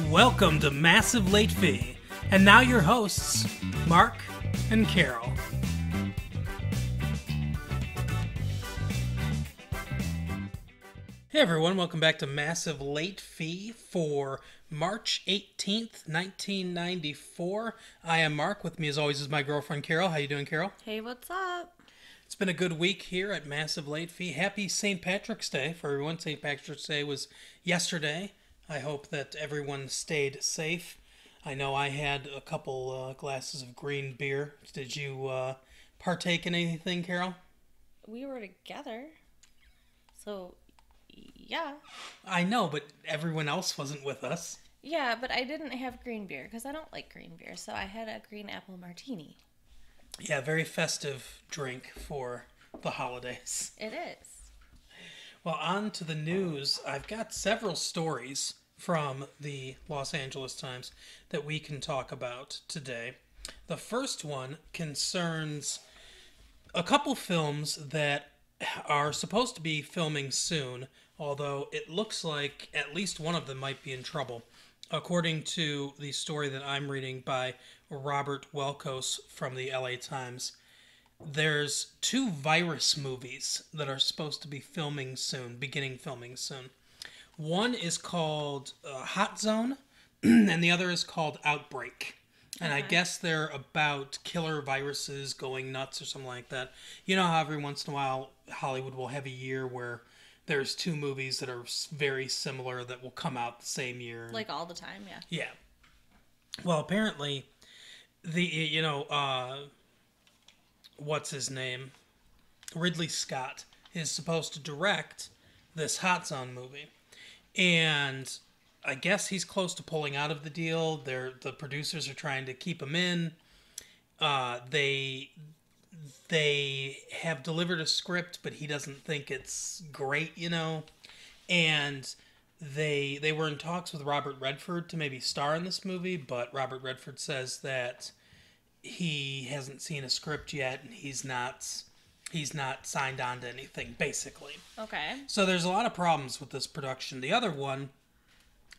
Welcome to Massive Late Fee. And now your hosts, Mark and Carol. Hey everyone, welcome back to Massive Late Fee for March 18th, 1994. I am Mark. With me as always is my girlfriend Carol. How you doing, Carol? Hey, what's up? It's been a good week here at Massive Late Fee. Happy St. Patrick's Day for everyone. St. Patrick's Day was yesterday. I hope that everyone stayed safe. I know I had a couple glasses of green beer. Did you partake in anything, Carol? We were together. So, yeah. I know, but everyone else wasn't with us. Yeah, but I didn't have green beer because I don't like green beer. So I had a green apple martini. Yeah, very festive drink for the holidays. It is. Well, on to the news. I've got several stories from the Los Angeles Times that we can talk about today. The first one concerns a couple films that are supposed to be filming soon, although it looks like at least one of them might be in trouble. According to the story that I'm reading by Robert Welkos from the LA Times, there's two virus movies that are supposed to be filming soon, beginning filming soon. One is called Hot Zone, and the other is called Outbreak. And I guess they're about killer viruses going nuts or something like that. You know how every once in a while Hollywood will have a year where there's two movies that are very similar that will come out the same year. Like all the time, yeah. Yeah. Well, apparently, what's his name? Ridley Scott is supposed to direct this Hot Zone movie. And I guess he's close to pulling out of the deal. The producers are trying to keep him in. They have delivered a script, but he doesn't think it's great, And they were in talks with Robert Redford to maybe star in this movie, but Robert Redford says that he hasn't seen a script yet, and he's not signed on to anything, basically. Okay. So there's a lot of problems with this production. The other one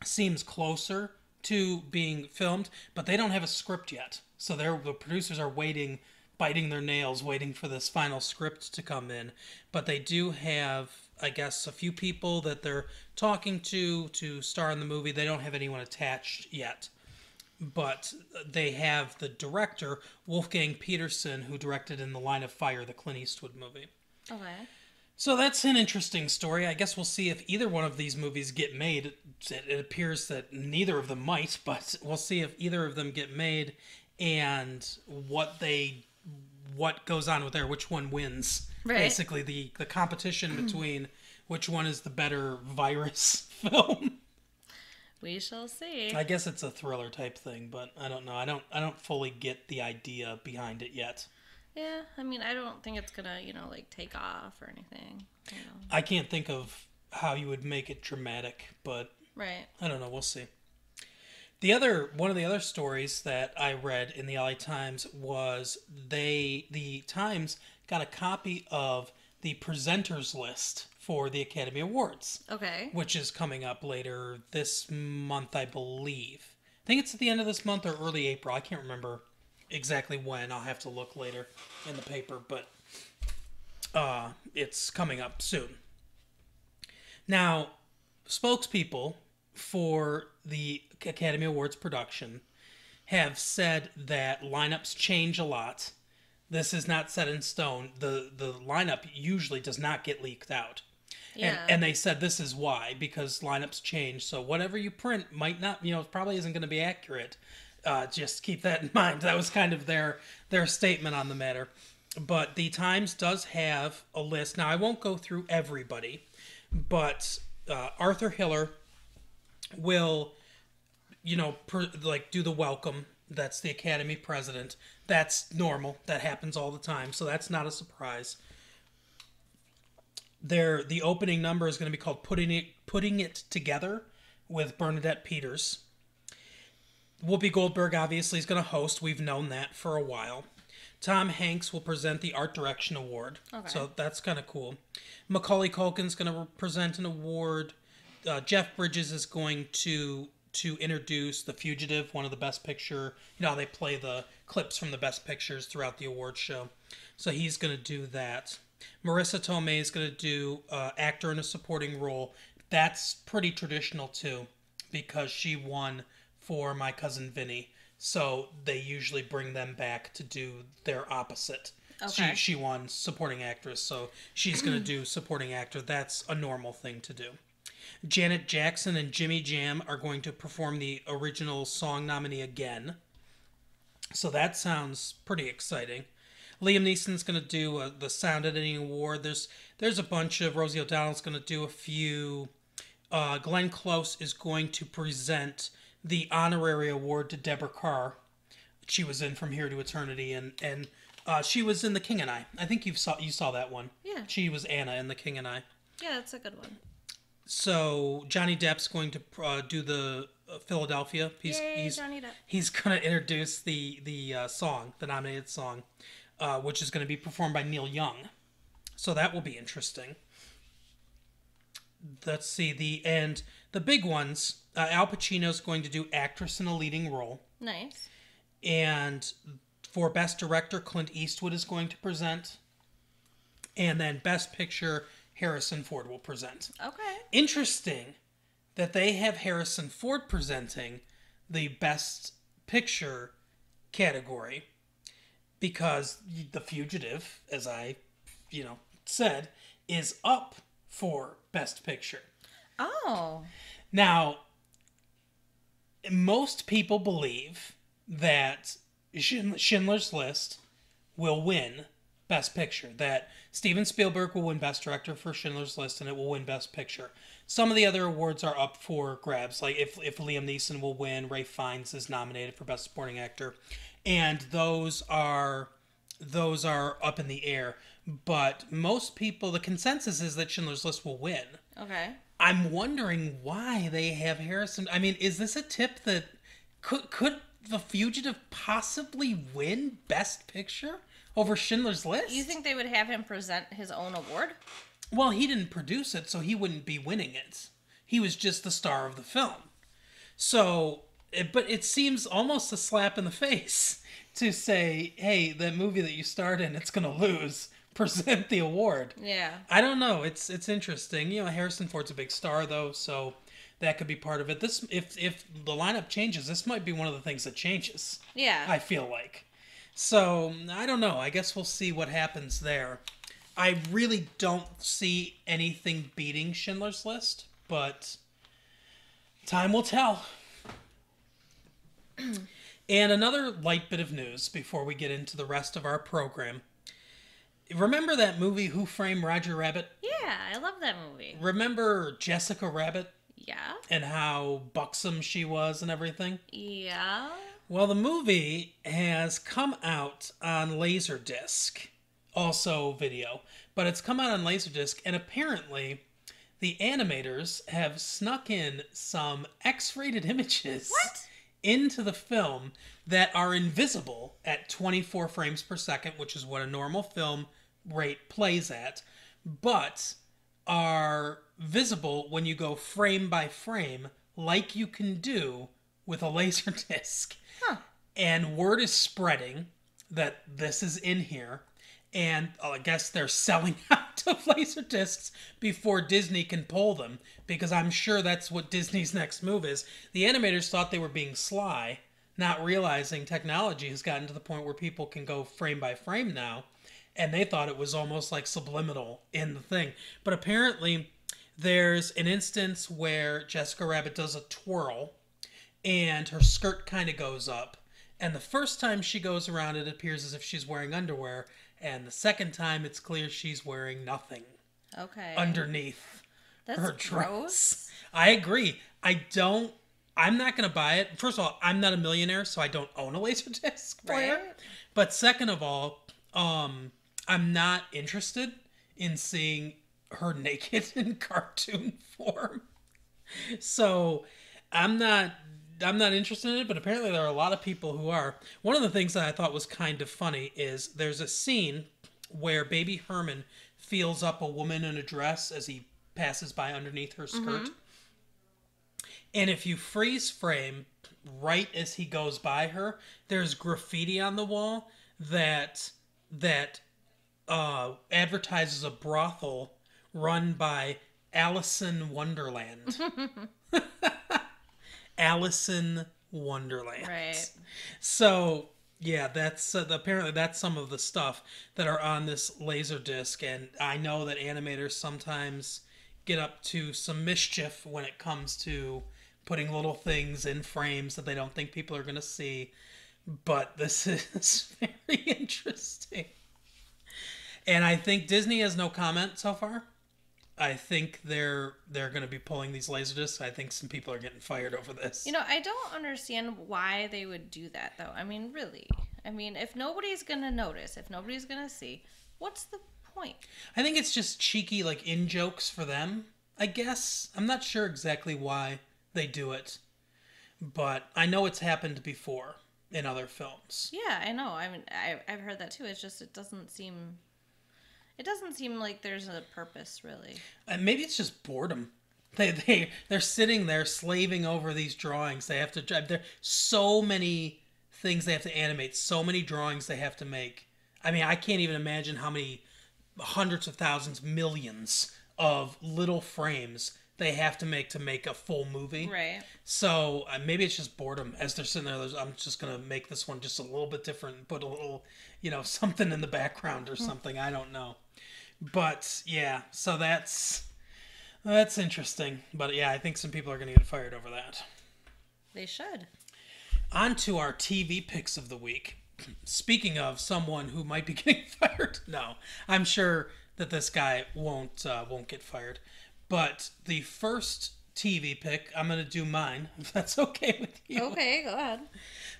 seems closer to being filmed, but they don't have a script yet. So the producers are waiting, biting their nails, waiting for this final script to come in. But they do have, I guess, a few people that they're talking to star in the movie. They don't have anyone attached yet. But they have the director, Wolfgang Peterson, who directed In the Line of Fire, the Clint Eastwood movie. Okay. So that's an interesting story. I guess we'll see if either one of these movies get made. It appears that neither of them might, but we'll see if either of them get made and what goes on with there, which one wins. Right. Basically, the competition between which one is the better virus film. We shall see. I guess it's a thriller type thing, but I don't know. I don't fully get the idea behind it yet. Yeah, I mean, I don't think it's gonna, take off or anything. I can't think of how you would make it dramatic, but Right. I don't know. We'll see. One of the other stories that I read in the LA Times was the Times got a copy of the presenters list for the Academy Awards. Okay. Which is coming up later this month, I believe. I think it's at the end of this month or early April. I can't remember exactly when. I'll have to look later in the paper, but it's coming up soon. Now, spokespeople for the Academy Awards production have said that lineups change a lot. This is not set in stone. The lineup usually does not get leaked out. Yeah. And they said this is why, because lineups change. So whatever you print might not, probably isn't going to be accurate. Just keep that in mind. That was kind of their statement on the matter. But the Times does have a list. Now, I won't go through everybody, but Arthur Hiller will, do the welcome. That's the Academy president. That's normal. That happens all the time. So that's not a surprise. The opening number is going to be called Putting It Together with Bernadette Peters. Whoopi Goldberg obviously is going to host. We've known that for a while. Tom Hanks will present the Art Direction Award. Okay. So that's kind of cool. Macaulay Culkin's going to present an award. Jeff Bridges is going to to introduce The Fugitive, one of the Best Picture. You know how they play the clips from the Best Pictures throughout the award show. So he's going to do that. Marissa Tomei is going to do actor in a supporting role. That's pretty traditional too, because she won for My Cousin Vinny. So they usually bring them back to do their opposite. Okay. She won supporting actress, so she's going to do supporting actor. That's a normal thing to do. Janet Jackson and Jimmy Jam are going to perform the original song nominee again. So that sounds pretty exciting. Liam Neeson's going to do the Sound Editing Award. There's a bunch of... Rosie O'Donnell's going to do a few. Glenn Close is going to present the honorary award to Deborah Kerr. She was in From Here to Eternity, and she was in The King and I. I think you saw that one. Yeah. She was Anna in The King and I. Yeah, that's a good one. So Johnny Depp's going to do the Philadelphia. Yay, Johnny Depp. He's going to introduce the song, the nominated song, which is going to be performed by Neil Young. So that will be interesting. Let's see, the big ones. Al Pacino's going to do actress in a leading role. Nice. And for Best Director, Clint Eastwood is going to present. And then Best Picture, Harrison Ford will present. Okay. Interesting that they have Harrison Ford presenting the Best Picture category, because The Fugitive, as I, said, is up for Best Picture. Oh. Now, most people believe that Schindler's List will win Best Picture, that Steven Spielberg will win Best Director for Schindler's List, and it will win Best Picture. Some of the other awards are up for grabs, like if Liam Neeson will win, Ralph Fiennes is nominated for Best Supporting Actor, and those are up in the air. But most people, the consensus is that Schindler's List will win. Okay. I'm wondering why they have Harrison. I mean, is this a tip that could The Fugitive possibly win Best Picture over Schindler's List? You think they would have him present his own award? Well, he didn't produce it, so he wouldn't be winning it. He was just the star of the film. So, but it seems almost a slap in the face to say, hey, that movie that you starred in, it's going to lose. Present the award. Yeah. I don't know. It's interesting. Harrison Ford's a big star, though, so that could be part of it. This, if the lineup changes, this might be one of the things that changes. Yeah. I feel like. So, I don't know. I guess we'll see what happens there. I really don't see anything beating Schindler's List, but time will tell. And another light bit of news before we get into the rest of our program. Remember that movie, Who Framed Roger Rabbit? Yeah, I love that movie. Remember Jessica Rabbit? Yeah. And how buxom she was and everything? Yeah. Well, the movie has come out on Laserdisc, also video, but it's come out on Laserdisc, and apparently the animators have snuck in some X-rated images into the film that are invisible at 24 frames per second, which is what a normal film rate plays at, but are visible when you go frame by frame, like you can do with a Laserdisc. Huh. And word is spreading that this is in here, and I guess they're selling out of Laserdiscs before Disney can pull them, because I'm sure that's what Disney's next move is. The animators thought they were being sly, not realizing technology has gotten to the point where people can go frame by frame now, and they thought it was almost like subliminal in the thing. But apparently there's an instance where Jessica Rabbit does a twirl, and her skirt kind of goes up, and the first time she goes around, it appears as if she's wearing underwear, and the second time it's clear she's wearing nothing underneath her dress. Gross. I agree. I'm not going to buy it. First of all, I'm not a millionaire, so I don't own a Laserdisc player. Right. But second of all, I'm not interested in seeing her naked in cartoon form. So I'm not interested in it, but apparently there are a lot of people who are. One of the things that I thought was kind of funny is there's a scene where Baby Herman feels up a woman in a dress as he passes by underneath her skirt. And if you freeze frame right as he goes by her, there's graffiti on the wall that advertises a brothel run by Allison Wonderland. Allison Wonderland. Right. So yeah, that's apparently that's some of the stuff that are on this laser disc, and I know that animators sometimes get up to some mischief when it comes to putting little things in frames that they don't think people are going to see. But this is very interesting. And I think Disney has no comment so far. I think they're going to be pulling these laserdiscs. I think some people are getting fired over this. I don't understand why they would do that, though. I mean, really. I mean, if nobody's going to notice, if nobody's going to see, what's the point? I think it's just cheeky, like, in-jokes for them, I guess. I'm not sure exactly why they do it. But I know it's happened before in other films. Yeah, I know. I mean, I've heard that, too. It's just, it doesn't seem like there's a purpose, really. Maybe it's just boredom. They're sitting there slaving over these drawings. They have to drive. There so many things they have to animate. So many drawings they have to make. I mean, I can't even imagine how many hundreds of thousands, millions of little frames they have to make a full movie. Right. So maybe it's just boredom. As they're sitting there, I'm just gonna make this one just a little bit different. Put a little, something in the background or something. I don't know. But yeah, so that's interesting. But yeah, I think some people are going to get fired over that. They should. On to our TV picks of the week. Speaking of someone who might be getting fired, no, I'm sure that this guy won't get fired. But the first TV pick, I'm going to do mine, if that's okay with you. Okay, go ahead.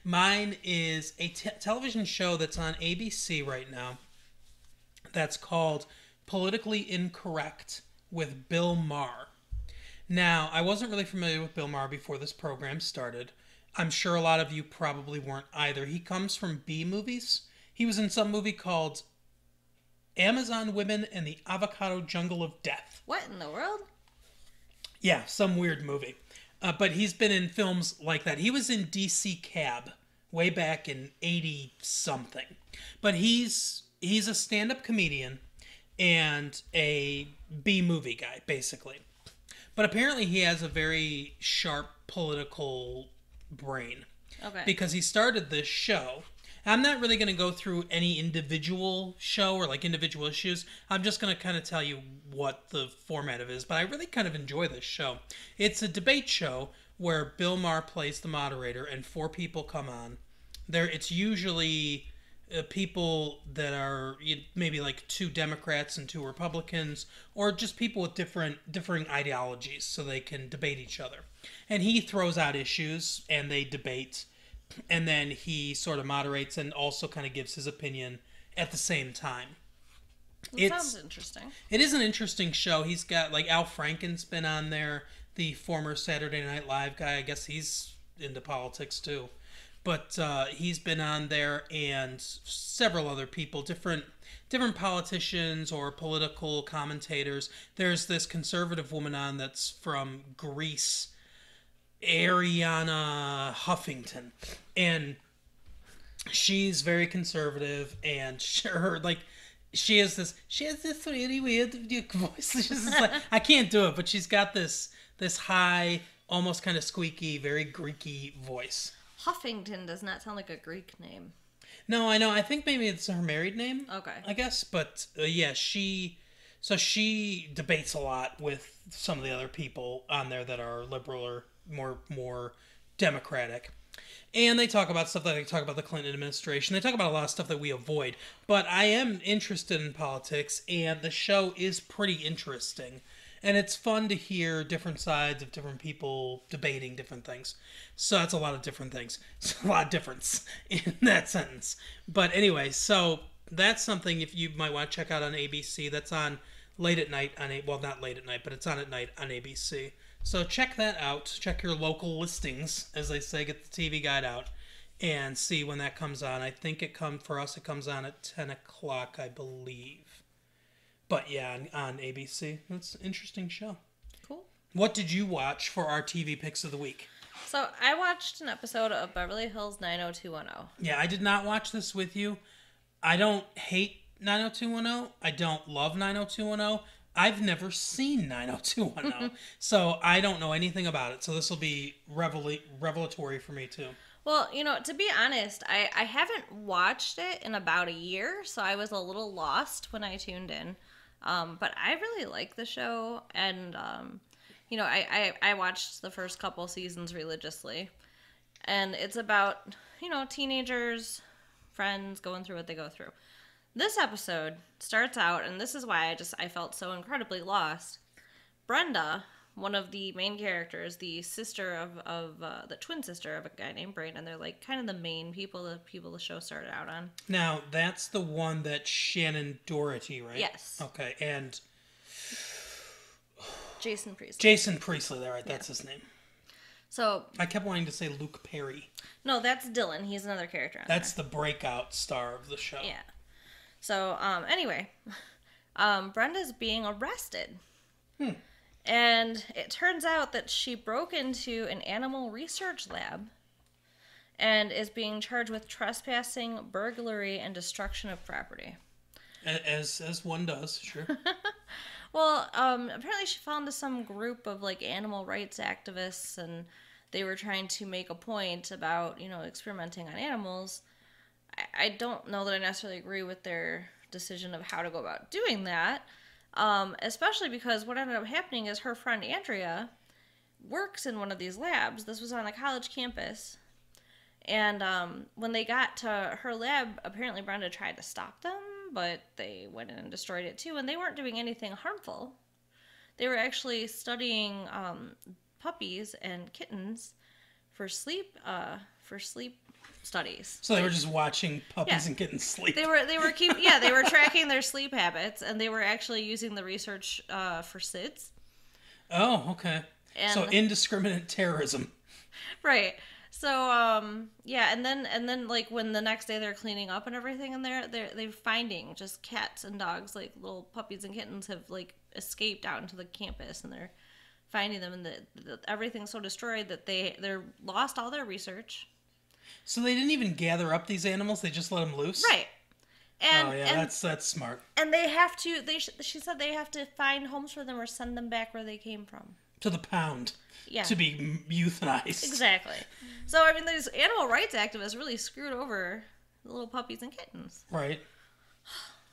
Mine is a television show that's on ABC right now. That's called Politically Incorrect with Bill Maher. Now, I wasn't really familiar with Bill Maher before this program started. I'm sure a lot of you probably weren't either. He comes from B movies. He was in some movie called Amazon Women and the Avocado Jungle of Death. What in the world? Yeah, some weird movie. But he's been in films like that. He was in DC Cab way back in 80-something. But he's a stand-up comedian and a B-movie guy, basically. But apparently he has a very sharp political brain. Okay. Because he started this show. I'm not really going to go through any individual show or like individual issues. I'm just going to kind of tell you what the format of it is. But I really kind of enjoy this show. It's a debate show where Bill Maher plays the moderator and 4 people come on. It's usually people that are maybe like 2 Democrats and 2 Republicans, or just people with differing ideologies, so they can debate each other. And he throws out issues and they debate, and then he sort of moderates and also kind of gives his opinion at the same time. It sounds interesting. It is an interesting show. He's got, like, Al Franken's been on there, the former Saturday Night Live guy. I guess he's into politics too. But he's been on there, and several other people, different politicians or political commentators. There's this conservative woman on that's from Greece, Ariana Huffington, and she's very conservative, and she has this really weird voice. She's just like, I can't do it, but she's got this high, almost kind of squeaky, very Greeky voice. Huffington does not sound like a Greek name. No, I know. I think maybe it's her married name. Okay. I guess, but yeah, she debates a lot with some of the other people on there that are liberal or more Democratic. And they talk about stuff like they talk about the Clinton administration. They talk about a lot of stuff that we avoid. But I am interested in politics, and the show is pretty interesting. And it's fun to hear different sides of different people debating different things. So that's a lot of different things. It's a lot of difference in that sentence. But anyway, so that's something if you might want to check out on ABC. That's on late at night well, not late at night, but it's on at night on ABC. So check that out. Check your local listings, as they say. Get the TV guide out and see when that comes on. I think it comes on at 10 o'clock, I believe. But yeah, on ABC. It's an interesting show. Cool. What did you watch for our TV picks of the week? So I watched an episode of Beverly Hills 90210. Yeah, I did not watch this with you. I don't hate 90210. I don't love 90210. I've never seen 90210. So I don't know anything about it. So this will be revelatory for me too. Well, to be honest, I haven't watched it in about a year, so I was a little lost when I tuned in. But I really like the show, and I watched the first couple seasons religiously, and it's about teenagers, friends going through what they go through. This episode starts out, and this is why I felt so incredibly lost. Brenda, one of the main characters, the sister of the twin sister of a guy named Brandon, they're like kind of the main people the show started out on. Now, that's the one that Shannon Doherty, right? Yes. Okay, and Jason Priestley. Jason Priestley, right? That's his name. So I kept wanting to say Luke Perry. No, that's Dylan. He's another character on That's the breakout star of the show. Yeah. So, anyway, Brenda's being arrested. And it turns out that she broke into an animal research lab and is being charged with trespassing, burglary, and destruction of property. As one does, sure. Well, apparently she fell into some group of, like, animal rights activists, and they were trying to make a point about, experimenting on animals. I don't know that I necessarily agree with their decision of how to go about doing that, especially because what ended up happening is her friend Andrea works in one of these labs. This was on a college campus, and when they got to her lab, apparently Brenda tried to stop them, but they went in and destroyed it too, and they weren't doing anything harmful. They were actually studying puppies and kittens for sleep studies. So they were just watching puppies and kittens sleep. They were tracking their sleep habits, and they were actually using the research for SIDS. Oh, okay. So indiscriminate terrorism. Right. So and then like when the next day they're cleaning up and everything, and they're finding just cats and dogs, like little puppies and kittens have like escaped out into the campus, and they're finding them, and everything's so destroyed that they're lost all their research. So they didn't even gather up these animals; they just let them loose. Right. And, that's smart. And they have to. She said they have to find homes for them or send them back where they came from. To the pound. Yeah. To be euthanized. Exactly. So I mean, these animal rights activists really screwed over the little puppies and kittens. Right.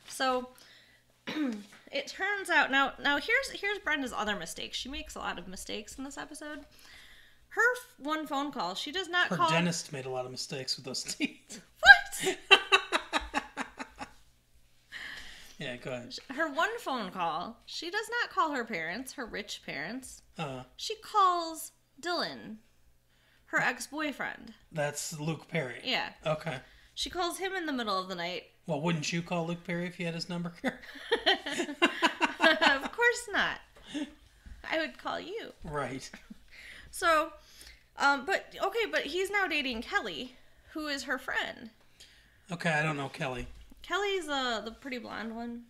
So it turns out now here's Brenda's other mistake. She makes a lot of mistakes in this episode. Her one phone call, she does not call... Her dentist made a lot of mistakes with those teeth. What? Yeah, go ahead. Her one phone call, she does not call her parents, her rich parents. Uh-huh. She calls Dylan, her ex-boyfriend. That's Luke Perry. Yeah. Okay. She calls him in the middle of the night. Well, wouldn't you call Luke Perry if you had his number? Of course not. I would call you. Right. So, but he's now dating Kelly, who is her friend. Okay, I don't know Kelly. Kelly's the pretty blonde one.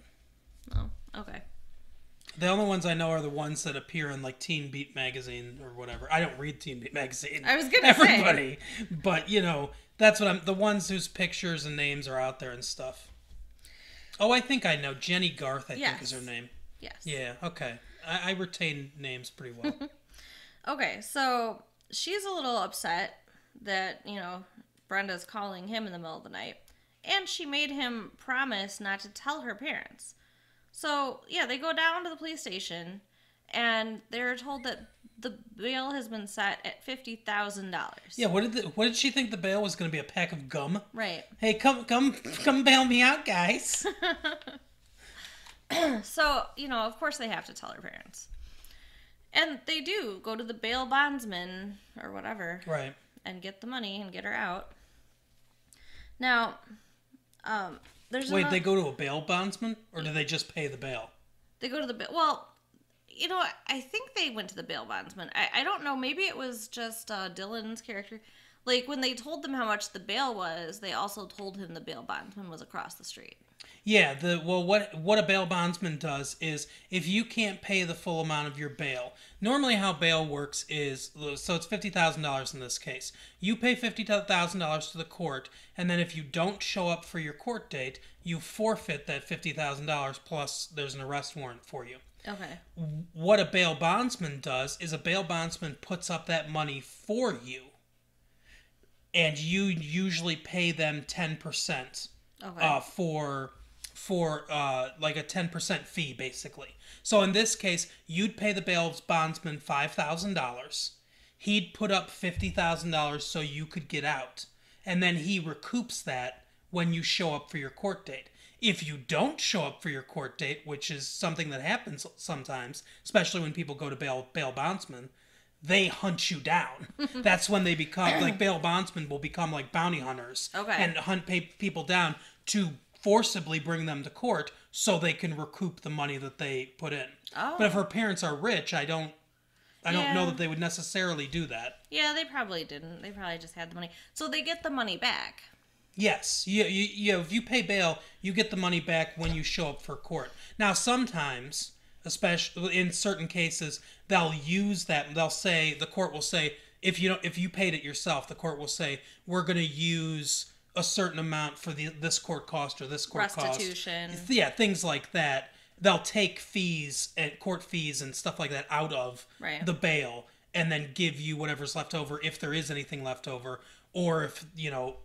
Oh, okay. The only ones I know are the ones that appear in like Teen Beat magazine or whatever. I don't read Teen Beat magazine. I was gonna say everybody, but that's what the ones whose pictures and names are out there and stuff. Oh, I think I know Jenny Garth. I think is her name. Yes. Yeah. Okay. I retain names pretty well. Okay, so she's a little upset that, Brenda's calling him in the middle of the night. And she made him promise not to tell her parents. So, yeah, they go down to the police station, and they're told that the bail has been set at $50,000. Yeah, what did she think the bail was going to be? A pack of gum? Right. Hey, come bail me out, guys. So, of course they have to tell her parents. And they do go to the bail bondsman or whatever. Right. And get the money and get her out. Now, Wait, they go to a bail bondsman? Or do they just pay the bail? They go to the bail. Well, I think they went to the bail bondsman. I don't know. Maybe it was just Dylan's character. Like, when they told them how much the bail was, they also told him the bail bondsman was across the street. Yeah, what a bail bondsman does is if you can't pay the full amount of your bail, normally how bail works is, so it's $50,000 in this case. You pay $50,000 to the court, and then if you don't show up for your court date, you forfeit that $50,000 plus there's an arrest warrant for you. Okay. What a bail bondsman does is a bail bondsman puts up that money for you, and you usually pay them 10%. Okay. For like a 10% fee, basically. So in this case, you'd pay the bail bondsman $5,000. He'd put up $50,000 so you could get out. And then he recoups that when you show up for your court date. If you don't show up for your court date, which is something that happens sometimes, especially when people go to bail bondsman, they hunt you down. That's when they become, like, bail bondsmen will become like bounty hunters. Okay. And hunt people down to forcibly bring them to court so they can recoup the money that they put in. Oh. But if her parents are rich, I don't Yeah. know that they would necessarily do that. Yeah, they probably didn't. They probably just had the money. So they get the money back. Yes, if you pay bail, you get the money back when you show up for court. Now, sometimes, especially in certain cases, they'll use that. The court will say, if you paid it yourself, the court will say, we're going to use a certain amount for this court cost or this court Restitution. cost. Yeah, things like that. They'll take fees and court fees and stuff like that out of the bail and then give you whatever's left over if there is anything left over. Or if,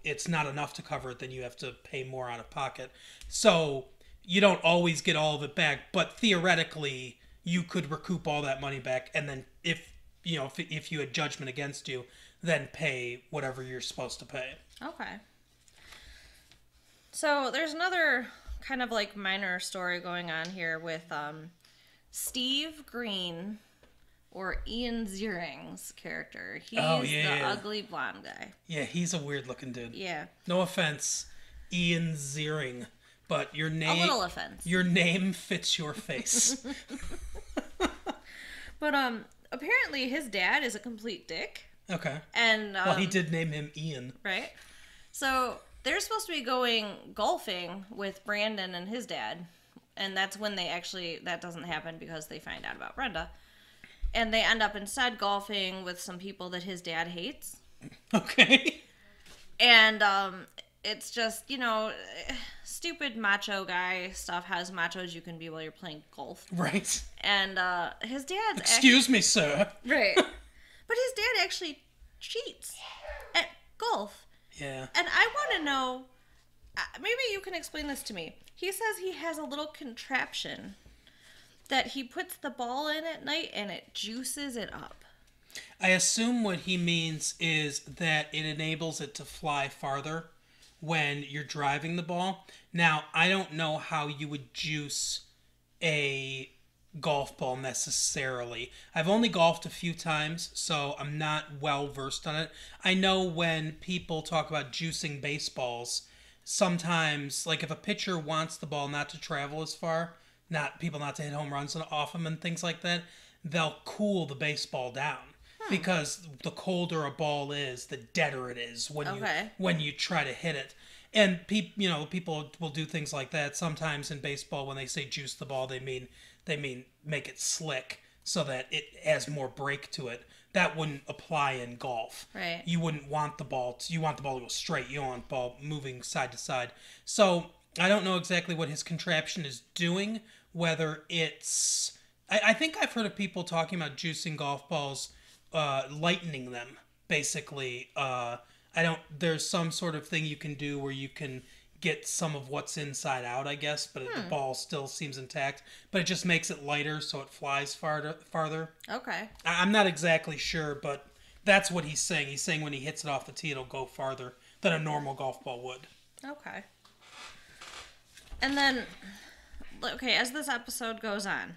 it's not enough to cover it, then you have to pay more out of pocket. So you don't always get all of it back, but theoretically you could recoup all that money back, and then if you had judgment against you, then pay whatever you're supposed to pay. Okay. So there's another kind of like minor story going on here with Steve Green, or Ian Ziering's character. He's the ugly blonde guy. Yeah, he's a weird looking dude. Yeah. No offense, Ian Ziering, but your name... A little offense. Your name fits your face. But apparently his dad is a complete dick. Okay. And well, he did name him Ian. Right. So they're supposed to be going golfing with Brandon and his dad. And that's when that doesn't happen because they find out about Brenda. And they end up instead golfing with some people that his dad hates. Okay. And it's just, stupid macho guy stuff. How as macho as you can be while you're playing golf. Right. And his dad's... Excuse me, sir. Right. But his dad actually cheats at golf. Yeah. And I want to know, maybe you can explain this to me. He says he has a little contraption that he puts the ball in at night and it juices it up. I assume what he means is that it enables it to fly farther when you're driving the ball. Now, I don't know how you would juice a golf ball necessarily. I've only golfed a few times, so I'm not well versed on it. I know when people talk about juicing baseballs, sometimes, like if a pitcher wants the ball not to travel as far, not to hit home runs off them and things like that, they'll cool the baseball down. Because the colder a ball is, the deader it is when you try to hit it. And people will do things like that. Sometimes in baseball, when they say juice the ball, they mean make it slick so that it has more break to it. That wouldn't apply in golf. Right. You wouldn't want the ball to go straight. You don't want the ball moving side to side. So I don't know exactly what his contraption is doing. Whether it's, I think I've heard of people talking about juicing golf balls, lightening them. Basically, there's some sort of thing you can do where you can get some of what's inside out, I guess, but the ball still seems intact. But it just makes it lighter, so it flies farther. Okay. I'm not exactly sure, but that's what he's saying. He's saying when he hits it off the tee, it'll go farther than a normal golf ball would. Okay. And then, as this episode goes on,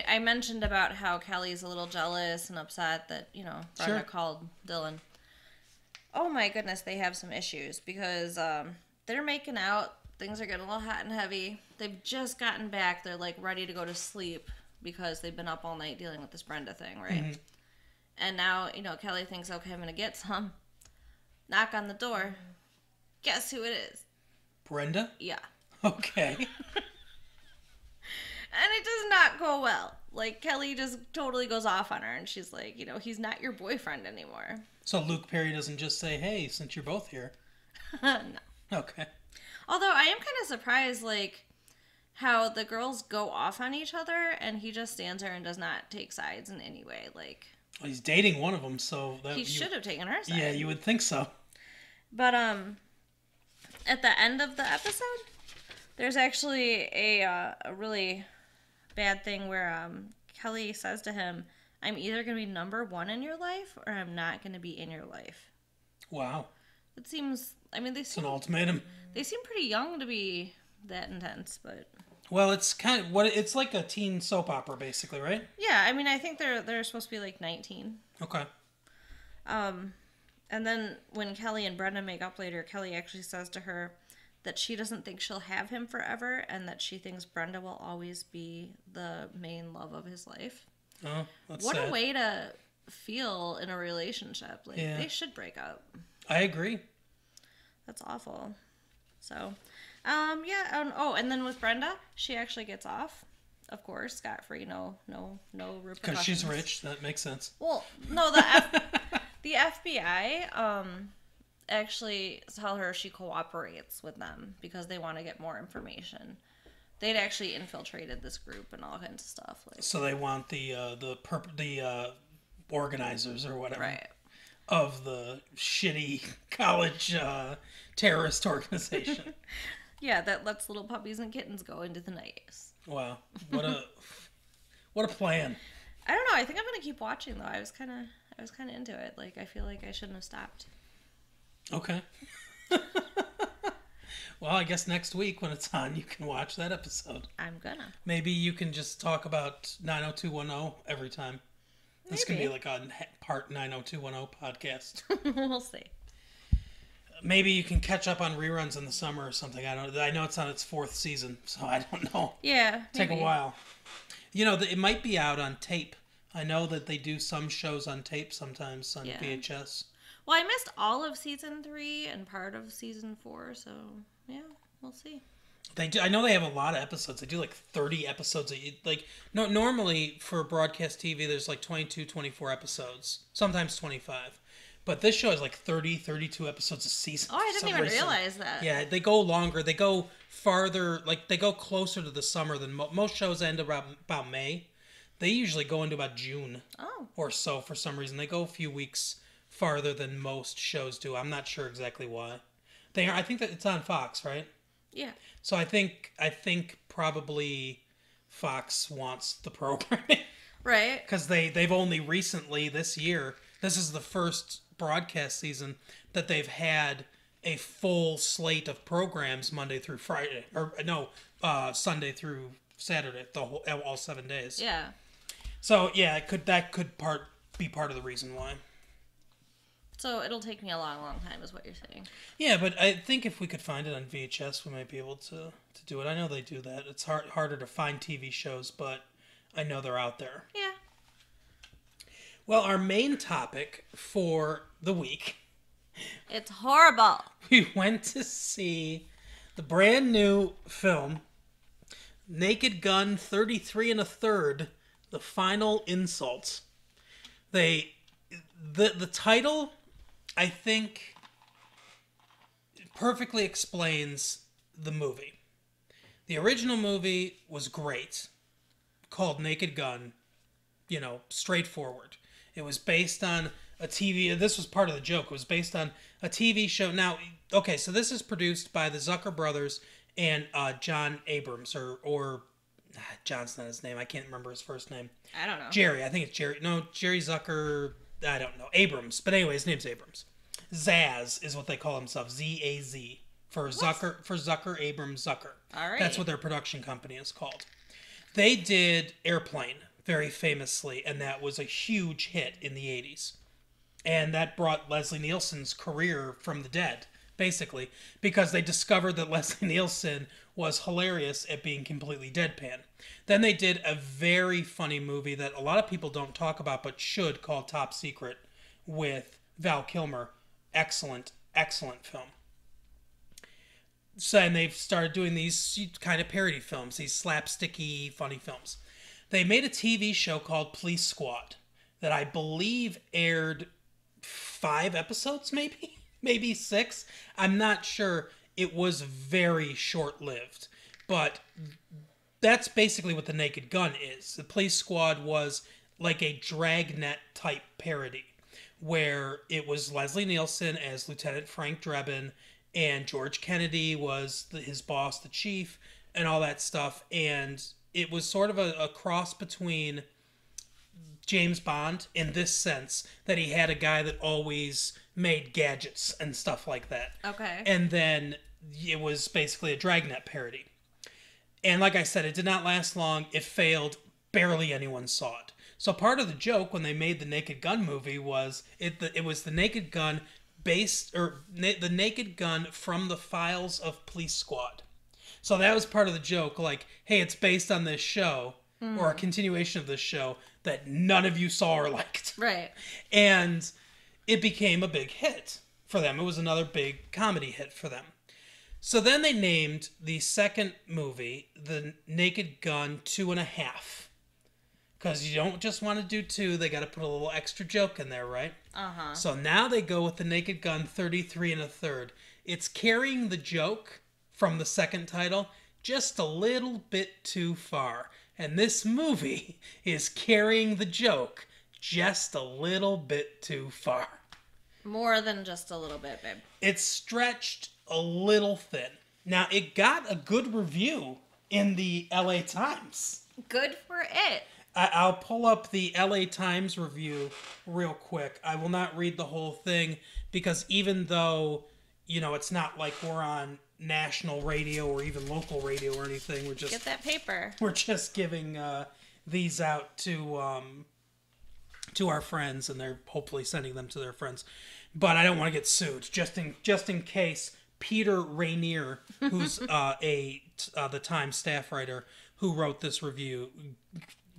I mentioned about how Kelly's a little jealous and upset that, Brenda called Dylan. Oh my goodness, they have some issues because they're making out. Things are getting a little hot and heavy. They've just gotten back. They're like ready to go to sleep because they've been up all night dealing with this Brenda thing, right? Mm-hmm. And now, Kelly thinks, okay, I'm going to get some. Knock on the door. Guess who it is? Brenda? Yeah. Okay. And it does not go well. Like, Kelly just totally goes off on her, and she's like, he's not your boyfriend anymore. So Luke Perry doesn't just say, hey, since you're both here. No. Okay. Although I am kind of surprised, like, how the girls go off on each other, and he just stands there and does not take sides in any way. Like, well, he's dating one of them, so he should have taken her side. Yeah, you would think so. But at the end of the episode, there's actually a really bad thing where Kelly says to him, "I'm either going to be number one in your life, or I'm not going to be in your life." Wow. It seems. I mean, it's an ultimatum. They seem pretty young to be that intense, but. Well, it's kind of it's like a teen soap opera, basically, right? Yeah, I mean, I think they're supposed to be like 19. Okay. And then when Kelly and Brenda make up later, Kelly actually says to her that she doesn't think she'll have him forever, and that she thinks Brenda will always be the main love of his life. Oh, that's what sad. A way to feel in a relationship. Like, they should break up. I agree. That's awful. So, yeah. Oh, and then with Brenda, she actually gets off. Of course, scot-free, no repercussions. Because she's rich, that makes sense. Well, no, the FBI actually tell her she cooperates with them because they want to get more information. They'd actually infiltrated this group and all kinds of stuff. Like, so they want the organizers or whatever, right, of the shitty college terrorist organization. Yeah, that lets little puppies and kittens go into the night. Wow, what a plan! I don't know. I think I'm gonna keep watching though. I was kind of into it. Like, I feel like I shouldn't have stopped. Okay. Well, I guess next week when it's on, you can watch that episode. I'm gonna. Maybe you can just talk about 90210 every time. Maybe. This can be like a part 90210 podcast. We'll see. Maybe you can catch up on reruns in the summer or something. I know it's on its 4th season, so I don't know. Yeah, take a while. It might be out on tape. I know that they do some shows on tape sometimes on VHS. Well, I missed all of season 3 and part of season 4, so yeah, we'll see. They do. I know they have a lot of episodes. They do like 30 episodes. Normally for broadcast TV, there's like 22, 24 episodes, sometimes 25. But this show is like 30, 32 episodes a season. Oh, I didn't even realize that. Yeah, they go longer. They go farther. Like, they go closer to the summer than most shows end about May. They usually go into about June or so for some reason. They go a few weeks farther than most shows do. I'm not sure exactly why. I think that it's on Fox, right? Yeah. So I think probably Fox wants the programming. Right. Because they've only recently, this year, this is the first broadcast season that they've had a full slate of programs Monday through Friday. Sunday through Saturday, all 7 days. Yeah. So, yeah, that could be part of the reason why. So it'll take me a long, long time is what you're saying. Yeah, but I think if we could find it on VHS, we might be able to do it. I know they do that. It's harder to find TV shows, but I know they're out there. Yeah. Well, our main topic for the week. It's horrible. We went to see the brand new film, Naked Gun 33 1/3, The Final Insult. The title, I think, perfectly explains the movie. The original movie was great, called Naked Gun, straightforward. It was based on a TV... This was part of the joke. It was based on a TV show. Now, okay, so this is produced by the Zucker brothers and John Abrams, or John's not his name. I can't remember his first name. I don't know. Jerry. I think it's Jerry. No, Jerry Zucker... I don't know. Abrams. But anyway, his name's Abrams. Zaz is what they call themselves. Z-A-Z. For Zucker, Abrams, Zucker. All right. That's what their production company is called. They did Airplane very famously, and that was a huge hit in the 80s. And that brought Leslie Nielsen's career from the dead basically, because they discovered that Leslie Nielsen was hilarious at being completely deadpan. Then they did a very funny movie that a lot of people don't talk about but should, called Top Secret, with Val Kilmer. Excellent, excellent film. So, and they've started doing these kind of parody films, these slapsticky, funny films. They made a TV show called Police Squad that I believe aired 5 episodes, maybe 6. I'm not sure. It was very short-lived, but that's basically what The Naked Gun is. The Police Squad was like a Dragnet type parody, where it was Leslie Nielsen as Lieutenant Frank Drebin, and George Kennedy was his boss, the chief, and all that stuff. And it was sort of a cross between James Bond in this sense, that he had a guy that always made gadgets and stuff like that. Okay. And then it was basically a Dragnet parody. And like I said, it did not last long. It failed. Barely anyone saw it. So part of the joke when they made the Naked Gun movie was it was the Naked Gun the Naked Gun from the files of Police Squad. So that was part of the joke, like, hey, it's based on this show, or a continuation of this show that none of you saw or liked. Right. And it became a big hit for them. It was another big comedy hit for them. So then they named the second movie The Naked Gun 2.5. Because you don't just want to do 2, they got to put a little extra joke in there, right? Uh-huh. So now they go with The Naked Gun 33 1/3. It's carrying the joke from the second title just a little bit too far. And this movie is carrying the joke just a little bit too far. More than just a little bit, babe. It's stretched a little thin. Now, it got a good review in the LA Times. Good for it. I'll pull up the LA Times review real quick. I will not read the whole thing because even though, it's not like we're on national radio or even local radio or anything, we're just... Get that paper. We're just giving these out to our friends, and they're hopefully sending them to their friends. But I don't want to get sued, just in case Peter Rainier, who's the Times staff writer who wrote this review,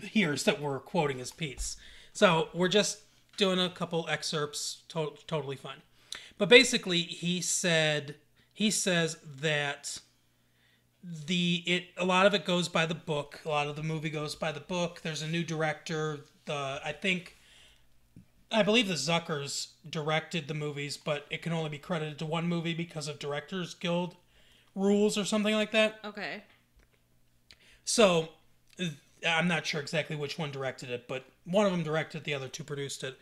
hears that we're quoting his piece. So we're just doing a couple excerpts, totally fine. But basically, he says that a lot of it goes by the book. A lot of the movie goes by the book. There's a new director. I believe the Zuckers directed the movies, but it can only be credited to one movie because of Directors Guild rules or something like that. Okay. So I'm not sure exactly which one directed it, but one of them directed, the other two produced it,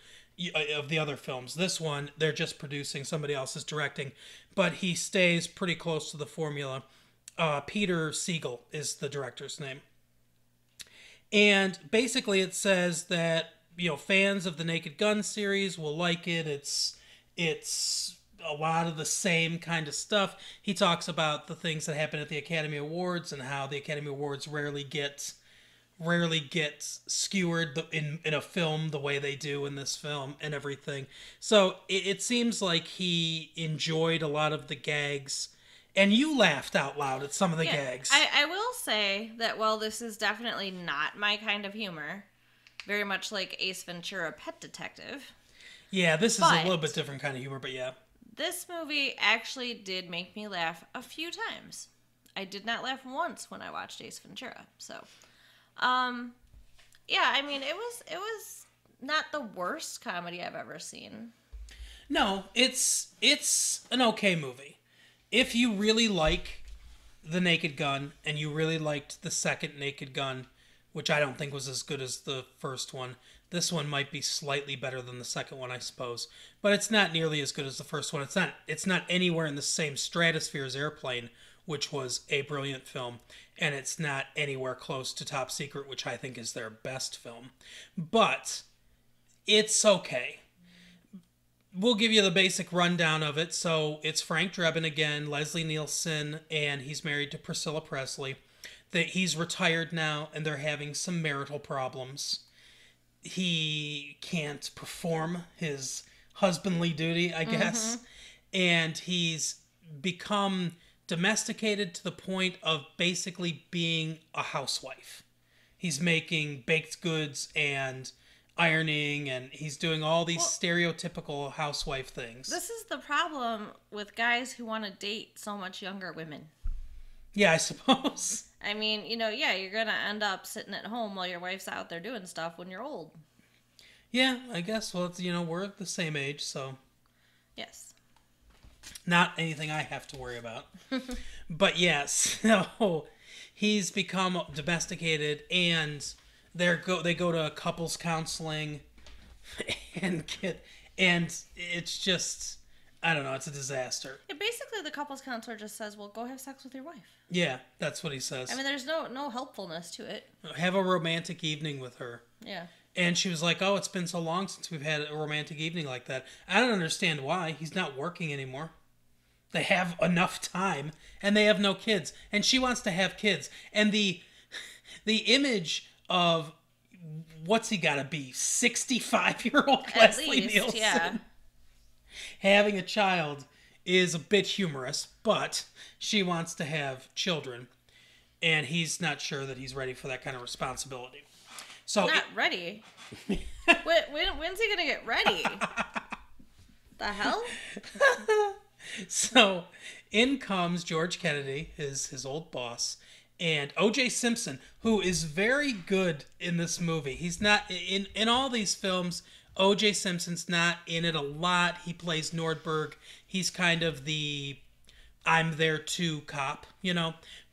of the other films. This one, they're just producing, somebody else is directing, but he stays pretty close to the formula. Peter Segal is the director's name. And basically it says that, fans of the Naked Gun series will like it. It's a lot of the same kind of stuff. He talks about the things that happen at the Academy Awards and how the Academy Awards rarely get skewered in a film the way they do in this film and everything. So it seems like he enjoyed a lot of the gags, and you laughed out loud at some of the gags. I will say that while this is definitely not my kind of humor, very much like Ace Ventura: Pet Detective. Yeah, this is a little bit different kind of humor, but yeah. This movie actually did make me laugh a few times. I did not laugh once when I watched Ace Ventura, so... it was not the worst comedy I've ever seen. No, it's an okay movie. If you really like The Naked Gun, and you really liked the second Naked Gun, which I don't think was as good as the first one, this one might be slightly better than the second one, I suppose. But it's not nearly as good as the first one. It's not anywhere in the same stratosphere as Airplane, which was a brilliant film, and it's not anywhere close to Top Secret, which I think is their best film. But it's okay. We'll give you the basic rundown of it. So it's Frank Drebin again, Leslie Nielsen, and he's married to Priscilla Presley. He's retired now, and they're having some marital problems. He can't perform his husbandly duty, I guess. Mm-hmm. And he's become domesticated to the point of basically being a housewife. He's making baked goods and ironing, and he's doing all these stereotypical housewife things. This is the problem with guys who want to date so much younger women. Yeah, I suppose. I mean, you're going to end up sitting at home while your wife's out there doing stuff when you're old. Yeah, I guess. Well, it's, we're the same age, so. Yes. Not anything I have to worry about. But yes, so he's become domesticated, and they go to couples counseling, and it's just, I don't know, it's a disaster. Yeah, basically the couples counselor just says, well, go have sex with your wife. Yeah, that's what he says. I mean, there's no helpfulness to it. Have a romantic evening with her. Yeah. And she was like, oh, it's been so long since we've had a romantic evening like that. I don't understand why. He's not working anymore. They have enough time, and they have no kids. And she wants to have kids. And the image of, what's he got to be, 65-year-old Leslie Nielsen, yeah, having a child is a bit humorous, but she wants to have children, and he's not sure that he's ready for that kind of responsibility. So not ready. When's he gonna get ready? The hell? So in comes George Kennedy, his old boss, and O.J. Simpson, who is very good in this movie. He's not in all these films. O.J. Simpson's not in it a lot. He plays Nordberg. He's kind of the I'm there too cop,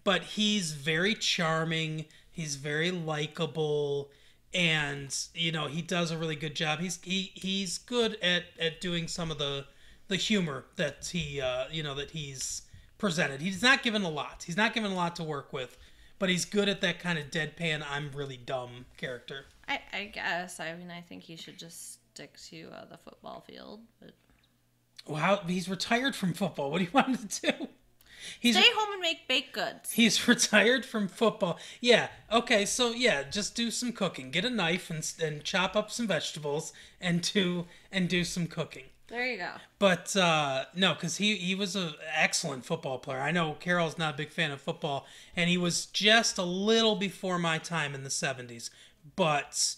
but he's very charming. He's very likable. And, he does a really good job. He's good at doing some of the humor that that he's presented. He's not given a lot. He's not given a lot to work with, but he's good at that kind of deadpan, I'm really dumb character. I guess. I mean, I think he should just stick to the football field. But Well, he's retired from football. What do you want him to do? Stay home and make baked goods. He's retired from football. Yeah. Okay. So yeah, just do some cooking. Get a knife and chop up some vegetables and do some cooking. There you go. But no, because he was an excellent football player. I know Carol's not a big fan of football, and he was just a little before my time in the 70s. But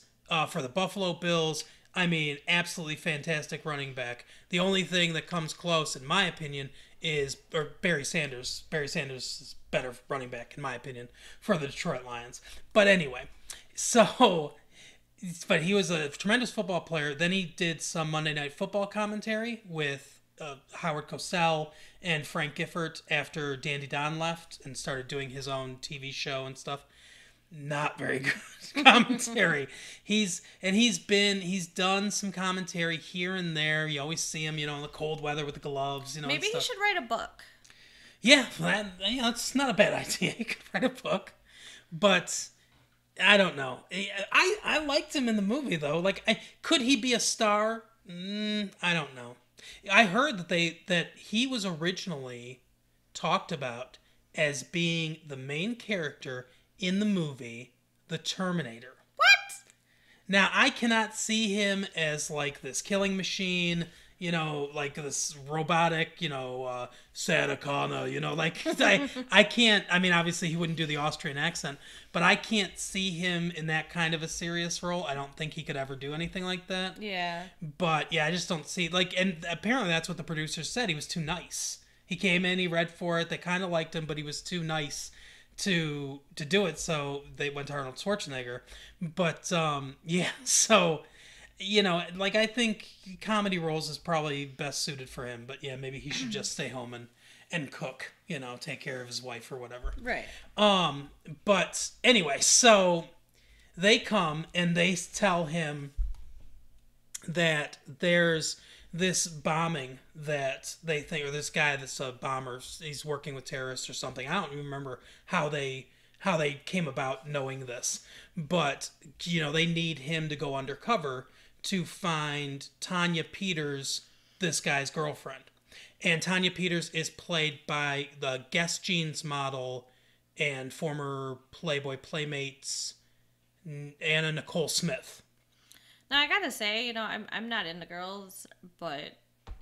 for the Buffalo Bills, I mean, absolutely fantastic running back. The only thing that comes close, in my opinion, is Barry Sanders. Barry Sanders is better running back, in my opinion, for the Detroit Lions. But anyway, but he was a tremendous football player. Then he did some Monday Night Football commentary with Howard Cosell and Frank Gifford after Dandy Don left and started doing his own TV show and stuff. Not very good commentary. He's done some commentary here and there. You always see him, in the cold weather with the gloves, Maybe he should write a book. Yeah, that's not a bad idea. He could write a book, but I don't know. I liked him in the movie though. Could he be a star? I don't know. I heard that he was originally talked about as being the main character in the movie The Terminator. What? Now, I cannot see him as this killing machine, this robotic, Sarah Connor, I can't, I mean, obviously he wouldn't do the Austrian accent, but I can't see him in that kind of a serious role. I don't think he could ever do anything like that. Yeah. But yeah, I just don't see, and apparently that's what the producers said. He was too nice. He came in, he read for it, they kind of liked him, but he was too nice to do it, so they went to Arnold Schwarzenegger. But yeah, so I think comedy roles is probably best suited for him. But yeah, maybe he should just stay home and cook, take care of his wife or whatever. Right. But anyway, so they come and they tell him that there's this bombing that they think, or this guy that's a bomber, he's working with terrorists or something. I don't even remember how they came about knowing this, but they need him to go undercover to find Tanya Peters, this guy's girlfriend. And Tanya Peters is played by the Guess Jeans model and former Playboy Playmates Anna Nicole Smith. Now I gotta say, I'm not into girls, but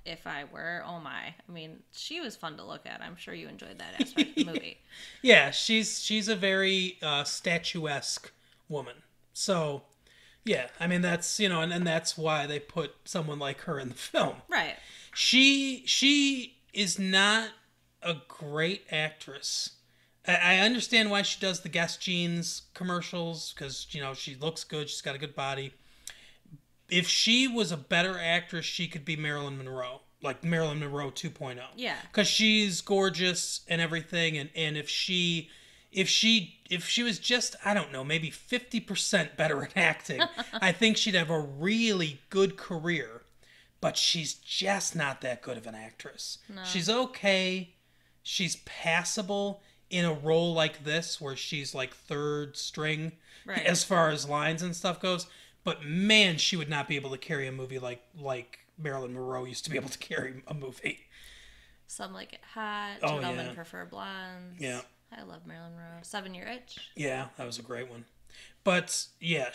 if I were. Oh my. I mean, she was fun to look at. I'm sure you enjoyed that aspect of the movie. Yeah, she's a very statuesque woman. So, yeah, I mean, that's, and that's why they put someone like her in the film. Right. She is not a great actress. I understand why she does the Guess Jeans commercials, because, she looks good, she's got a good body. If she was a better actress, she could be Marilyn Monroe. Like Marilyn Monroe 2.0. Yeah. Because she's gorgeous and everything, and if she was just, I don't know, maybe 50% better at acting, I think she'd have a really good career. But she's just not that good of an actress. No. She's okay. She's passable in a role like this, where she's like third string as far as lines and stuff goes. But man, she would not be able to carry a movie like Marilyn Monroe used to be able to carry a movie. Some Like It Hot. Oh, Gentlemen yeah. Prefer Blondes. Yeah. I love Marilyn Monroe. 7 Year Itch. Yeah, that was a great one. But yeah,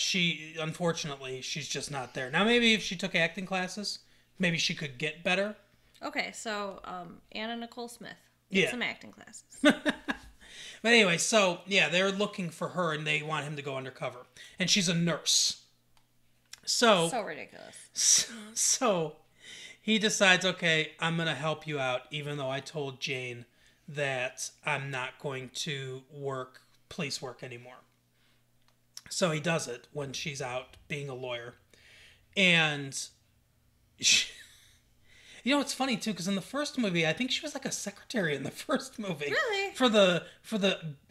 unfortunately, she's just not there. Now, maybe if she took acting classes, maybe she could get better. Okay, so Anna Nicole Smith. Some acting classes. But anyway, so yeah, they're looking for her and they want him to go undercover. And she's a nurse. So ridiculous. So he decides, okay, I'm going to help you out, even though I told Jane that I'm not going to work police work anymore. So he does it when she's out being a lawyer. And it's funny too, because in the first movie, I think she was like a secretary in the first movie. Really? For the